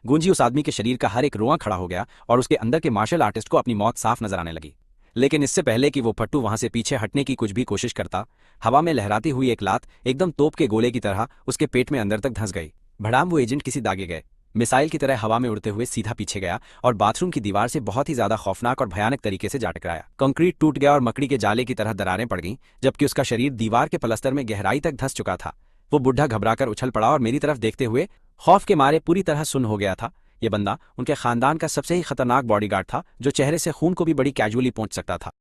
गूंजी उस आदमी के शरीर का हर एक रोआं खड़ा हो गया और उसके अंदर के मार्शल आर्टिस्ट को अपनी मौत साफ नजर आने लगी। लेकिन इससे पहले कि वो फट्टू वहां से पीछे हटने की कुछ भी कोशिश करता, हवा में लहराती हुई एक लात एकदम तोप के गोले की तरह उसके पेट में अंदर तक धंस गई। भड़ाम वो एजेंट किसी दागे गए मिसाइल की तरह हवा में उड़ते हुए सीधा पीछे गया और बाथरूम की दीवार से बहुत ही ज्यादा खौफनाक और भयानक तरीके से जा टकराया। कंक्रीट टूट गया और मकड़ी के जाले की तरह दरारें पड़ गईं, जबकि उसका शरीर दीवार के पलस्तर में गहराई तक धंस चुका था। वो बुढ़ा घबराकर उछल पड़ा और मेरी तरफ देखते हुए खौफ के मारे पूरी तरह सुन्न हो गया था। ये बंदा उनके खानदान का सबसे ही खतरनाक बॉडीगार्ड था, जो चेहरे से खून को भी बड़ी कैजुअली पहुंच सकता था।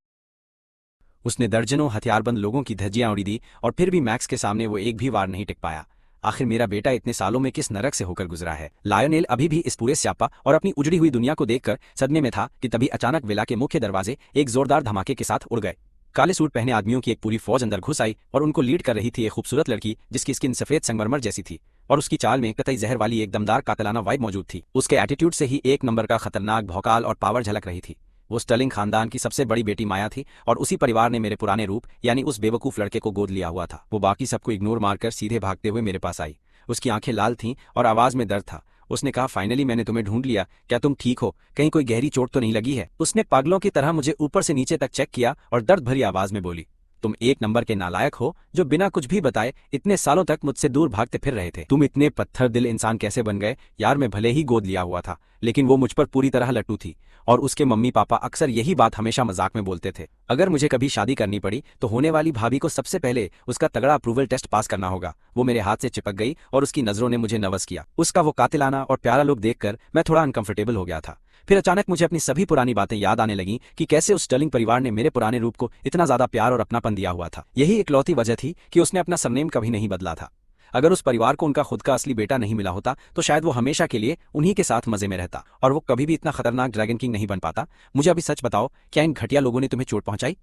उसने दर्जनों हथियारबंद लोगों की धज्जियां उड़ी दी और फिर भी मैक्स के सामने वो एक भी वार नहीं टिक पाया। आखिर मेरा बेटा इतने सालों में किस नरक से होकर गुजरा है। लायोनेल अभी भी इस पूरे स्यापा और अपनी उजड़ी हुई दुनिया को देखकर सदमे में था कि तभी अचानक विला के मुख्य दरवाजे एक जोरदार धमाके के साथ उड़ गए। काले सूट पहने आदमियों की एक पूरी फौज अंदर घुस आई और उनको लीड कर रही थी एक खूबसूरत लड़की जिसकी स्किन सफेद संगमरमर जैसी थी और उसकी चाल में कतई जहर वाली एक दमदार कातलाना वाइब मौजूद थी। उसके एटीट्यूड से ही एक नंबर का खतरनाक भौकाल और पावर झलक रही थी। वो स्टर्लिंग खानदान की सबसे बड़ी बेटी माया थी और उसी परिवार ने मेरे पुराने रूप यानी उस बेवकूफ लड़के को गोद लिया हुआ था। वो बाकी सबको इग्नोर मारकर सीधे भागते हुए मेरे पास आई। उसकी आंखें लाल थीं और आवाज में दर्द था। उसने कहा, फाइनली मैंने तुम्हें ढूंढ लिया, क्या तुम ठीक हो? कहीं कोई गहरी चोट तो नहीं लगी है? उसने पागलों की तरह मुझे ऊपर से नीचे तक चेक किया और दर्द भरी आवाज में बोली, तुम एक नंबर के नालायक हो जो बिना कुछ भी बताए इतने सालों तक मुझसे दूर भागते फिर रहे थे। तुम इतने पत्थर दिल इंसान कैसे बन गए? यार मैं भले ही गोद लिया हुआ था, लेकिन वो मुझ पर पूरी तरह लट्टू थी और उसके मम्मी पापा अक्सर यही बात हमेशा मजाक में बोलते थे। अगर मुझे कभी शादी करनी पड़ी तो होने वाली भाभी को सबसे पहले उसका तगड़ा अप्रूवल टेस्ट पास करना होगा। वो मेरे हाथ से चिपक गई और उसकी नजरों ने मुझे नर्वस किया। उसका वो कातिलाना और प्यारा लुक देखकर मैं थोड़ा अनकंफर्टेबल हो गया था। फिर अचानक मुझे अपनी सभी पुरानी बातें याद आने लगीं कि कैसे उस स्टर्लिंग परिवार ने मेरे पुराने रूप को इतना ज्यादा प्यार और अपनापन दिया हुआ था। यही इकलौती वजह थी कि उसने अपना सरनेम कभी नहीं बदला था। अगर उस परिवार को उनका खुद का असली बेटा नहीं मिला होता तो शायद वो हमेशा के लिए उन्हीं के साथ मजे में रहता और वो कभी भी इतना खतरनाक ड्रैगन किंग नहीं बन पाता। मुझे अभी सच बताओ, क्या इन घटिया लोगों ने तुम्हें चोट पहुंचाई?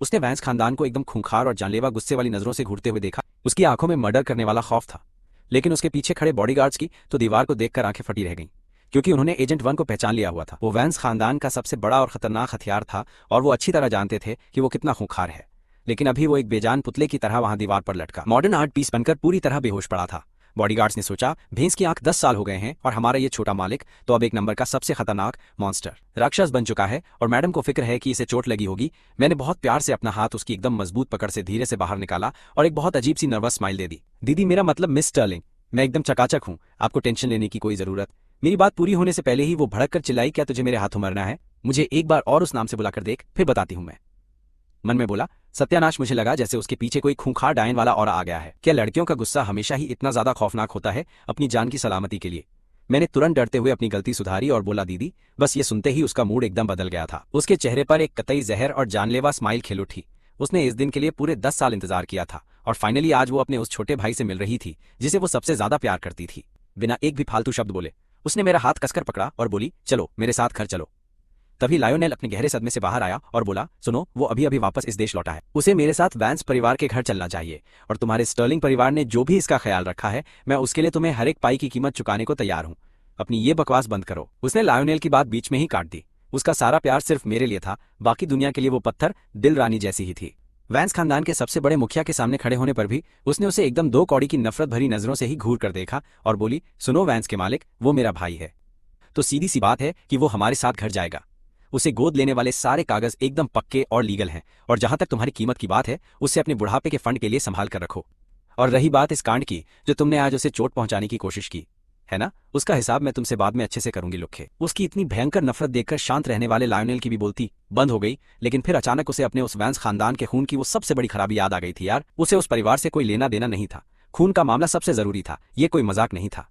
उसने वैंस खानदान को एकदम खूंखार और जानलेवा गुस्से वाली नजरों से घूरते हुए देखा। उसकी आंखों में मर्डर करने वाला खौफ था, लेकिन उसके पीछे खड़े बॉडीगार्ड्स की तो दीवार को देखकर आंखें फटी रह गईं, क्योंकि उन्होंने एजेंट 1 को पहचान लिया हुआ था। वो वैंस खानदान का सबसे बड़ा और खतरनाक हथियार था और वो अच्छी तरह जानते थे कि वो कितना खूंखार है। लेकिन अभी वो एक बेजान पुतले की तरह वहां दीवार पर लटका, मॉडर्न आर्ट पीस बनकर पूरी तरह बेहोश पड़ा था। बॉडीगार्ड्स ने सोचा, भैंस की आंख 10 साल हो गए हैं और हमारा ये छोटा मालिक तो अब एक नंबर का सबसे खतरनाक मॉन्स्टर राक्षस बन चुका है और मैडम को फिक्र है कि इसे चोट लगी होगी। मैंने बहुत प्यार से अपना हाथ उसकी एकदम मजबूत पकड़ से धीरे से बाहर निकाला और एक बहुत अजीब सी नर्वस स्माइल दे दी। दीदी, मेरा मतलब मिस स्टर्लिंग, मैं एकदम चकाचक हूँ, आपको टेंशन लेने की कोई जरूरत। मेरी बात पूरी होने से पहले ही वो भड़क कर चिल्लाई, क्या तुझे मेरे हाथों मरना है? मुझे एक बार और उस नाम से बुलाकर देख, फिर बताती हूँ मैं। मन में बोला, सत्यानाश। मुझे लगा जैसे उसके पीछे कोई खूंखार डायन वाला और आ गया है। क्या लड़कियों का गुस्सा हमेशा ही इतना ज्यादा खौफनाक होता है अपनी जान की सलामती के लिए? मैंने तुरंत डरते हुए अपनी गलती सुधारी और बोला, दीदी। बस ये सुनते ही उसका मूड एकदम बदल गया था। उसके चेहरे पर एक कतई जहर और जानलेवा स्माइल खिल उठी। उसने इस दिन के लिए पूरे 10 साल इंतजार किया था और फाइनली आज वो अपने उस छोटे भाई से मिल रही थी जिसे वो सबसे ज्यादा प्यार करती थी। बिना एक भी फालतू शब्द बोले उसने मेरा हाथ कसकर पकड़ा और बोली, चलो मेरे साथ घर चलो। तभी लायोनेल अपने गहरे सदमे से बाहर आया और बोला, सुनो, वो अभी अभी वापस इस देश लौटा है, उसे मेरे साथ वैंस परिवार के घर चलना चाहिए और तुम्हारे स्टर्लिंग परिवार ने जो भी इसका ख्याल रखा है, मैं उसके लिए तुम्हें हर एक पाई की कीमत चुकाने को तैयार हूँ। अपनी ये बकवास बंद करो। उसने लायोनेल की बात बीच में ही काट दी। उसका सारा प्यार सिर्फ मेरे लिए था, बाकी दुनिया के लिए वो पत्थर दिल रानी जैसी ही थी। वैंस खानदान के सबसे बड़े मुखिया के सामने खड़े होने पर भी उसने उसे एकदम 2 कौड़ी की नफरत भरी नजरों से ही घूर कर देखा और बोली, सुनो वैंस के मालिक, वो मेरा भाई है तो सीधी सी बात है कि वो हमारे साथ घर जाएगा। उसे गोद लेने वाले सारे कागज एकदम पक्के और लीगल हैं और जहां तक तुम्हारी कीमत की बात है, उसे अपने बुढ़ापे के फंड के लिए संभाल कर रखो। और रही बात इस कांड की जो तुमने आज उसे चोट पहुंचाने की कोशिश की है ना, उसका हिसाब मैं तुमसे बाद में अच्छे से करूंगी लुखे। उसकी इतनी भयंकर नफरत देखकर शांत रहने वाले लायोनेल की भी बोलती बंद हो गई, लेकिन फिर अचानक उसे अपने उस वैंस खानदान के खून की वो सबसे बड़ी खराबी याद आ गई थी। यार, उसे उस परिवार से कोई लेना देना नहीं था। खून का मामला सबसे जरूरी था, ये कोई मजाक नहीं था।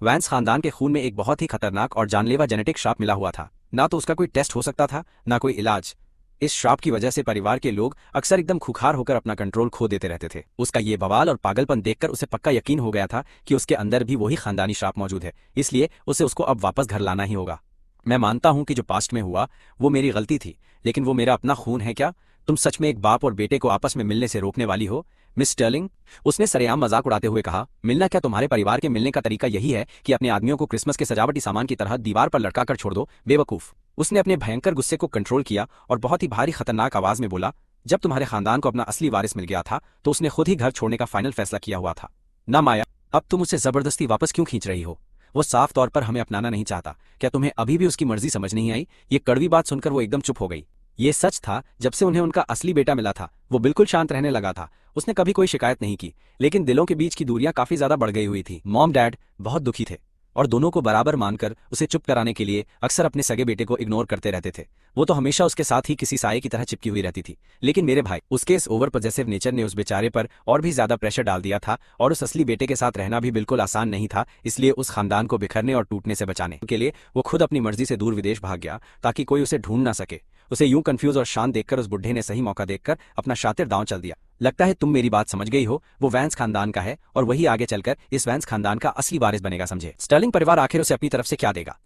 वैंस खानदान के खून में एक बहुत ही खतरनाक और जानलेवा जेनेटिक श्राप मिला हुआ था। ना तो उसका कोई टेस्ट हो सकता था, ना कोई इलाज। इस श्राप की वजह से परिवार के लोग अक्सर एकदम खुखार होकर अपना कंट्रोल खो देते रहते थे। उसका ये बवाल और पागलपन देखकर उसे पक्का यकीन हो गया था कि उसके अंदर भी वही खानदानी श्राप मौजूद है, इसलिए उसे उसको अब वापस घर लाना ही होगा। मैं मानता हूं कि जो पास्ट में हुआ वो मेरी गलती थी, लेकिन वो मेरा अपना खून है। क्या तुम सच में एक बाप और बेटे को आपस में मिलने से रोकने वाली हो मिस स्टर्लिंग? उसने सरेआम मजाक उड़ाते हुए कहा, मिलना क्या? तुम्हारे परिवार के मिलने का तरीका यही है कि अपने आदमियों को क्रिसमस के सजावटी सामान की तरह दीवार पर लटका कर छोड़ दो, बेवकूफ। उसने अपने भयंकर गुस्से को कंट्रोल किया और बहुत ही भारी खतरनाक आवाज में बोला, जब तुम्हारे खानदान को अपना असली वारिस मिल गया था तो उसने खुद ही घर छोड़ने का फाइनल फैसला किया हुआ था ना माया? अब तुम उसे जबरदस्ती वापस क्यों खींच रही हो? वो साफ तौर पर हमें अपनाना नहीं चाहता। क्या तुम्हें अभी भी उसकी मर्जी समझ नहीं आई? ये कड़वी बात सुनकर वो एकदम चुप हो गई। ये सच था, जब से उन्हें उनका असली बेटा मिला था वो बिल्कुल शांत रहने लगा था। उसने कभी कोई शिकायत नहीं की, लेकिन दिलों के बीच की दूरियां काफी ज्यादा बढ़ गई हुई थी। मॉम डैड बहुत दुखी थे और दोनों को बराबर मानकर उसे चुप कराने के लिए अक्सर अपने सगे बेटे को इग्नोर करते रहते थे। वो तो हमेशा उसके साथ ही किसी साये की तरह चिपकी हुई रहती थी। लेकिन मेरे भाई, उसके इस ओवर पॉजेसिव नेचर ने उस बेचारे पर और भी ज्यादा प्रेशर डाल दिया था, और उस असली बेटे के साथ रहना भी बिल्कुल आसान नहीं था। इसलिए उस खानदान को बिखरने और टूटने से बचाने के लिए वो खुद अपनी मर्जी से दूर विदेश भाग गया, ताकि कोई उसे ढूंढ ना सके। उसे यूं कंफ्यूज और शांत देखकर उस बुढ़े ने सही मौका देखकर अपना शातिर दांव चल दिया। लगता है तुम मेरी बात समझ गई हो। वो वैंस खानदान का है और वही आगे चलकर इस वैंस खानदान का असली वारिस बनेगा, समझे? स्टर्लिंग परिवार आखिर उसे अपनी तरफ से क्या देगा?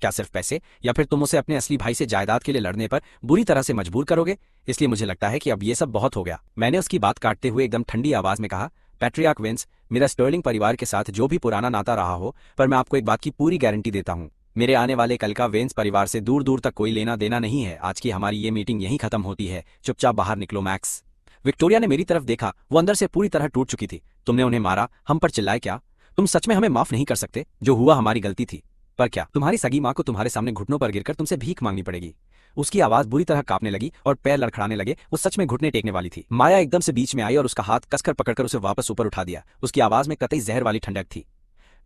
क्या सिर्फ पैसे, या फिर तुम उसे अपने असली भाई से जायदाद के लिए लड़ने पर बुरी तरह से मजबूर करोगे? इसलिए मुझे लगता है कि अब ये सब बहुत हो गया। मैंने उसकी बात काटते हुए एकदम ठंडी आवाज में कहा, पैट्रियार्क वेंस, मेरा स्टर्लिंग परिवार के साथ जो भी पुराना नाता रहा हो, पर मैं आपको एक बात की पूरी गारंटी देता हूँ, मेरे आने वाले कल का वेंस परिवार से दूर दूर तक कोई लेना देना नहीं है। आज की हमारी ये मीटिंग यहीं खत्म होती है। चुपचाप बाहर निकलो मैक्स। विक्टोरिया ने मेरी तरफ देखा। वो अंदर से पूरी तरह टूट चुकी थी। तुमने उन्हें मारा, हम पर चिल्लाए क्या? तुम सच में हमें माफ नहीं कर सकते? जो हुआ हमारी गलती थी, पर क्या तुम्हारी सगी माँ को तुम्हारे सामने घुटनों पर गिरकर तुमसे भीख मांगनी पड़ेगी? उसकी आवाज बुरी तरह कांपने लगी और पैर लड़खड़ाने लगे। वो सच में घुटने टेकने वाली थी। माया एकदम से बीच में आई और उसका हाथ कसकर पकड़कर उसे वापस ऊपर उठा दिया। उसकी आवाज में कतई जहर वाली ठंडक थी।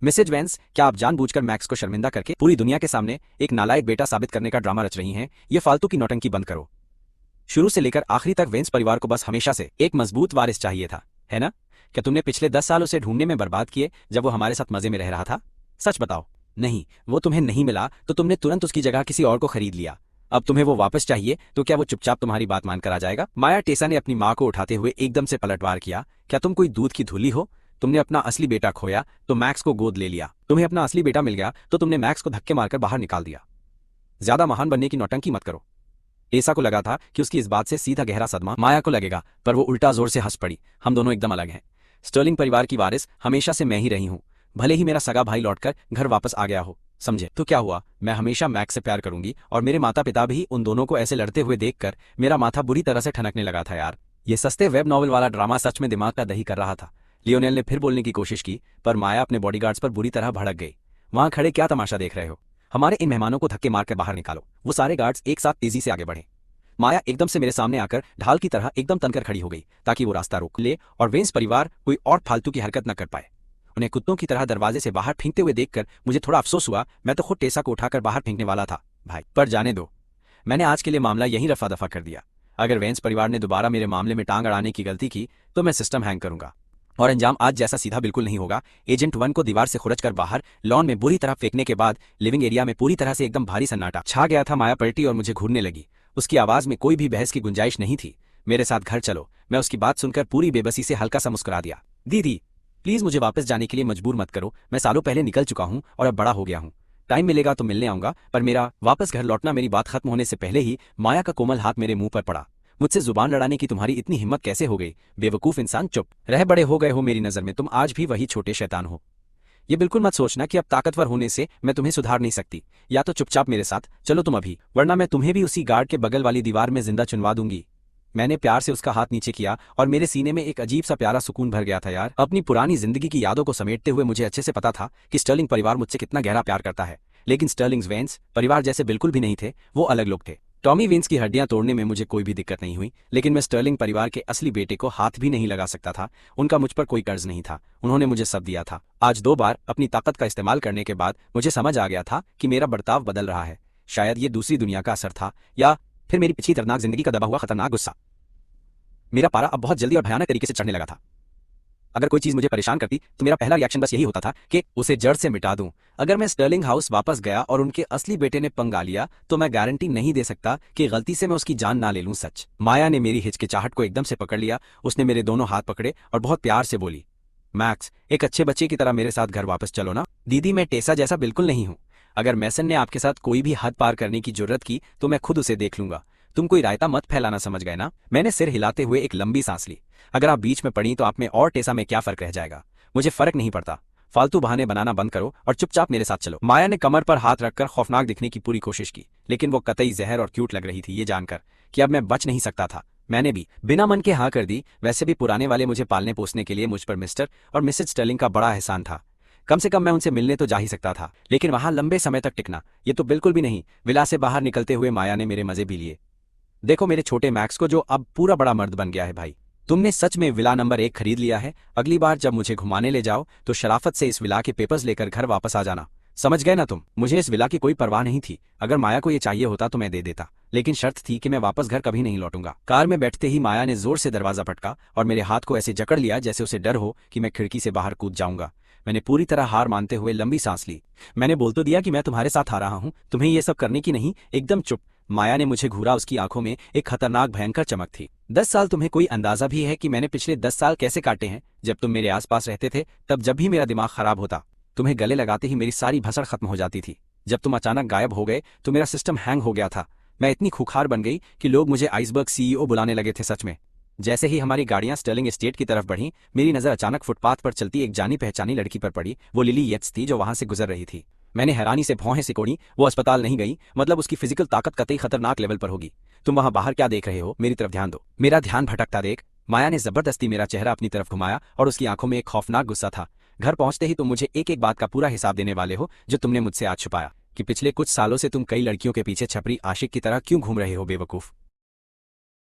मिसेज वेंस, क्या आप जानबूझकर मैक्स को शर्मिंदा करके पूरी दुनिया के सामने एक नालायक बेटा साबित करने का ड्रामा रच रही हैं? ये फालतू की नौटंकी बंद करो। शुरू से लेकर आखिरी तक वेंस परिवार को बस हमेशा से एक मजबूत वारिस चाहिए था, है ना? क्या तुमने पिछले 10 साल उसे ढूंढने में बर्बाद किए जब वो हमारे साथ मजे में रह रहा था? सच बताओ। नहीं, वो तुम्हें नहीं मिला तो तुमने तुरंत उसकी जगह किसी और को खरीद लिया। अब तुम्हें वो वापस चाहिए तो क्या वो चुपचाप तुम्हारी बात मानकर आ जाएगा? माया टेसा ने अपनी माँ को उठाते हुए एकदम से पलटवार किया। क्या तुम कोई दूध की धुली हो? तुमने अपना असली बेटा खोया तो मैक्स को गोद ले लिया। तुम्हें अपना असली बेटा मिल गया तो तुमने मैक्स को धक्के मारकर बाहर निकाल दिया। ज्यादा महान बनने की नौटंकी मत करो। टेसा को लगा था कि उसकी इस बात से सीधा गहरा सदमा माया को लगेगा, पर वो उल्टा जोर से हंस पड़ी। हम दोनों एकदम अलग हैं। स्टर्लिंग परिवार की वारिस हमेशा से मैं ही रही हूँ, भले ही मेरा सगा भाई लौटकर घर वापस आ गया हो, समझे? तो क्या हुआ? मैं हमेशा मैक्स से प्यार करूंगी, और मेरे माता पिता भी उन दोनों को ऐसे लड़ते हुए देखकर मेरा माथा बुरी तरह से ठनकने लगा था। यार, ये सस्ते वेब नॉवल वाला ड्रामा सच में दिमाग का दही कर रहा था। लियोनेल ने फिर बोलने की कोशिश की, पर माया अपने बॉडीगार्ड्स पर बुरी तरह भड़क गई। वहां खड़े क्या तमाशा देख रहे हो? हमारे इन मेहमानों को धक्के मारकर बाहर निकालो। वो सारे गार्ड्स एक साथ तेजी से आगे बढ़े। माया एकदम से मेरे सामने आकर ढाल की तरह एकदम तनकर खड़ी हो गई, ताकि वो रास्ता रोक ले और वेंस परिवार कोई और फालतू की हरकत न कर पाए। उन्हें कुत्तों की तरह दरवाजे से बाहर फेंकते हुए देखकर मुझे थोड़ा अफसोस हुआ। मैं तो खुद टेसा को उठाकर बाहर फेंकने वाला था भाई, पर जाने दो, मैंने आज के लिए मामला यहीं रफा दफा कर दिया। अगर वेंस परिवार ने दोबारा मेरे मामले में टांग अड़ाने की गलती की तो मैं सिस्टम हैंग करूंगा, और अंजाम आज जैसा सीधा बिल्कुल नहीं होगा। एजेंट 1 को दीवार से खुरच कर बाहर लॉन में बुरी तरह फेंकने के बाद लिविंग एरिया में पूरी तरह से एकदम भारी सन्नाटा छा गया था। माया पलटी और मुझे घूरने लगी। उसकी आवाज में कोई भी बहस की गुंजाइश नहीं थी। मेरे साथ घर चलो। मैं उसकी बात सुनकर पूरी बेबसी से हल्का सा मुस्कुरा दिया। दीदी, प्लीज मुझे वापस जाने के लिए मजबूर मत करो। मैं सालों पहले निकल चुका हूँ और अब बड़ा हो गया हूँ। टाइम मिलेगा तो मिलने आऊंगा, पर मेरा वापस घर लौटना मेरी बात खत्म होने से पहले ही माया का कोमल हाथ मेरे मुंह पर पड़ा। मुझसे जुबान लड़ाने की तुम्हारी इतनी हिम्मत कैसे हो गई? बेवकूफ इंसान, चुप रह, बड़े हो गए हो मेरी नजर में। तुम आज भी वही छोटे शैतान हो। ये बिल्कुल मत सोचना कि अब ताकतवर होने से मैं तुम्हें सुधार नहीं सकती। या तो चुपचाप मेरे साथ चलो तुम अभी, वरना मैं तुम्हें भी उसी गार्ड के बगल वाली दीवार में जिंदा चुनवा दूंगी। मैंने प्यार से उसका हाथ नीचे किया और मेरे सीने में एक अजीब सा प्यारा सुकून भर गया था। यार, अपनी पुरानी जिंदगी की यादों को समेटते हुए मुझे अच्छे से पता था कि स्टर्लिंग परिवार मुझसे कितना गहरा प्यार करता है, लेकिन स्टर्लिंग वेंस परिवार जैसे बिल्कुल भी नहीं थे। वो अलग लोग थे। टॉमी वेंस की हड्डियां तोड़ने में मुझे कोई भी दिक्कत नहीं हुई, लेकिन मैं स्टर्लिंग परिवार के असली बेटे को हाथ भी नहीं लगा सकता था। उनका मुझ पर कोई कर्ज नहीं था। उन्होंने मुझे सब दिया था। आज 2 बार अपनी ताकत का इस्तेमाल करने के बाद मुझे समझ आ गया था कि मेरा बर्ताव बदल रहा है। शायद ये दूसरी दुनिया का असर था, या फिर मेरी पिछली दर्दनाक जिंदगी का दबा हुआ खतरनाक गुस्सा। मेरा पारा अब बहुत जल्दी और भयानक तरीके से चढ़ने लगा था। अगर कोई चीज मुझे परेशान करती तो मेरा पहला रिएक्शन बस यही होता था कि उसे जड़ से मिटा दूं। अगर मैं स्टर्लिंग हाउस वापस गया और उनके असली बेटे ने पंगा लिया तो मैं गारंटी नहीं दे सकता कि गलती से मैं उसकी जान ना ले लूं। सच। माया ने मेरी हिचकिचाहट को एकदम से पकड़ लिया। उसने मेरे दोनों हाथ पकड़े और बहुत प्यार से बोली, मैक्स, एक अच्छे बच्चे की तरह मेरे साथ घर वापस चलो ना। दीदी, मैं टेसा जैसा बिल्कुल नहीं हूँ। अगर मैसन ने आपके साथ कोई भी हद पार करने की जरूरत की तो मैं खुद उसे देख लूंगा। तुम कोई रायता मत फैलाना, समझ गए ना? मैंने सिर हिलाते हुए एक लंबी सांस ली। अगर आप बीच में पड़ी तो आप में और टेसा में क्या फर्क रह जाएगा? मुझे फर्क नहीं पड़ता। फालतू बहाने बनाना बंद करो और चुपचाप मेरे साथ चलो। माया ने कमर पर हाथ रखकर खौफनाक दिखने की पूरी कोशिश की, लेकिन वो कतई जहर और क्यूट लग रही थी। ये जानकर कि अब मैं बच नहीं सकता था, मैंने भी बिना मन के हाँ कर दी। वैसे भी पुराने वाले मुझे पालने पोसने के लिए मुझ पर मिस्टर और मिसेज स्टर्लिंग का बड़ा एहसान था। कम से कम मैं उनसे मिलने तो जा ही सकता था, लेकिन वहां लंबे समय तक टिकना ये तो बिल्कुल भी नहीं। विला से बाहर निकलते हुए माया ने मेरे मजे भी लिए। देखो मेरे छोटे मैक्स को, जो अब पूरा बड़ा मर्द बन गया है। भाई तुमने सच में विला नंबर 1 खरीद लिया है। अगली बार जब मुझे घुमाने ले जाओ तो शराफत से इस विला के पेपर्स लेकर घर वापस आ जाना, समझ गए ना तुम। मुझे इस विला की कोई परवाह नहीं थी। अगर माया को ये चाहिए होता तो मैं दे देता, लेकिन शर्त थी कि मैं वापस घर कभी नहीं लौटूंगा। कार में बैठते ही माया ने जोर से दरवाजा पटका और मेरे हाथ को ऐसे जकड़ लिया जैसे उसे डर हो कि मैं खिड़की से बाहर कूद जाऊंगा। मैंने पूरी तरह हार मानते हुए लंबी सांस ली। मैंने बोल तो दिया कि मैं तुम्हारे साथ आ रहा हूं, तुम्हें ये सब करने की नहीं। एकदम चुप। माया ने मुझे घूरा। उसकी आंखों में एक खतरनाक भयंकर चमक थी। 10 साल, तुम्हें कोई अंदाजा भी है कि मैंने पिछले 10 साल कैसे काटे हैं? जब तुम मेरे आसपास रहते थे तब जब भी मेरा दिमाग खराब होता, तुम्हें गले लगाते ही मेरी सारी भसड़ खत्म हो जाती थी। जब तुम अचानक गायब हो गए तो मेरा सिस्टम हैंग हो गया था। मैं इतनी खूंखार बन गई कि लोग मुझे आइसबर्ग सीईओ बुलाने लगे थे। सच में। जैसे ही हमारी गाड़ियां स्टर्लिंग एस्टेट की तरफ बढ़ीं, मेरी नजर अचानक फुटपाथ पर चलती एक जानी पहचानी लड़की पर पड़ी। वो लिली येट्स थी जो वहां से गुजर रही थी। मैंने हैरानी से भौहें सिकोड़ी। वो अस्पताल नहीं गई, मतलब उसकी फिजिकल ताकत कतई खतरनाक लेवल पर होगी। तुम वहां बाहर क्या देख रहे हो? मेरी तरफ ध्यान दो। मेरा ध्यान भटकता देख माया ने जबरदस्ती मेरा चेहरा अपनी तरफ घुमाया और उसकी आंखों में एक खौफनाक गुस्सा था। घर पहुंचते ही तुम मुझे एक एक बात का पूरा हिसाब देने वाले हो जो तुमने मुझसे आज छुपाया, कि पिछले कुछ सालों से तुम कई लड़कियों के पीछे छपरी आशिक की तरह क्यों घूम रहे हो बेवकूफ।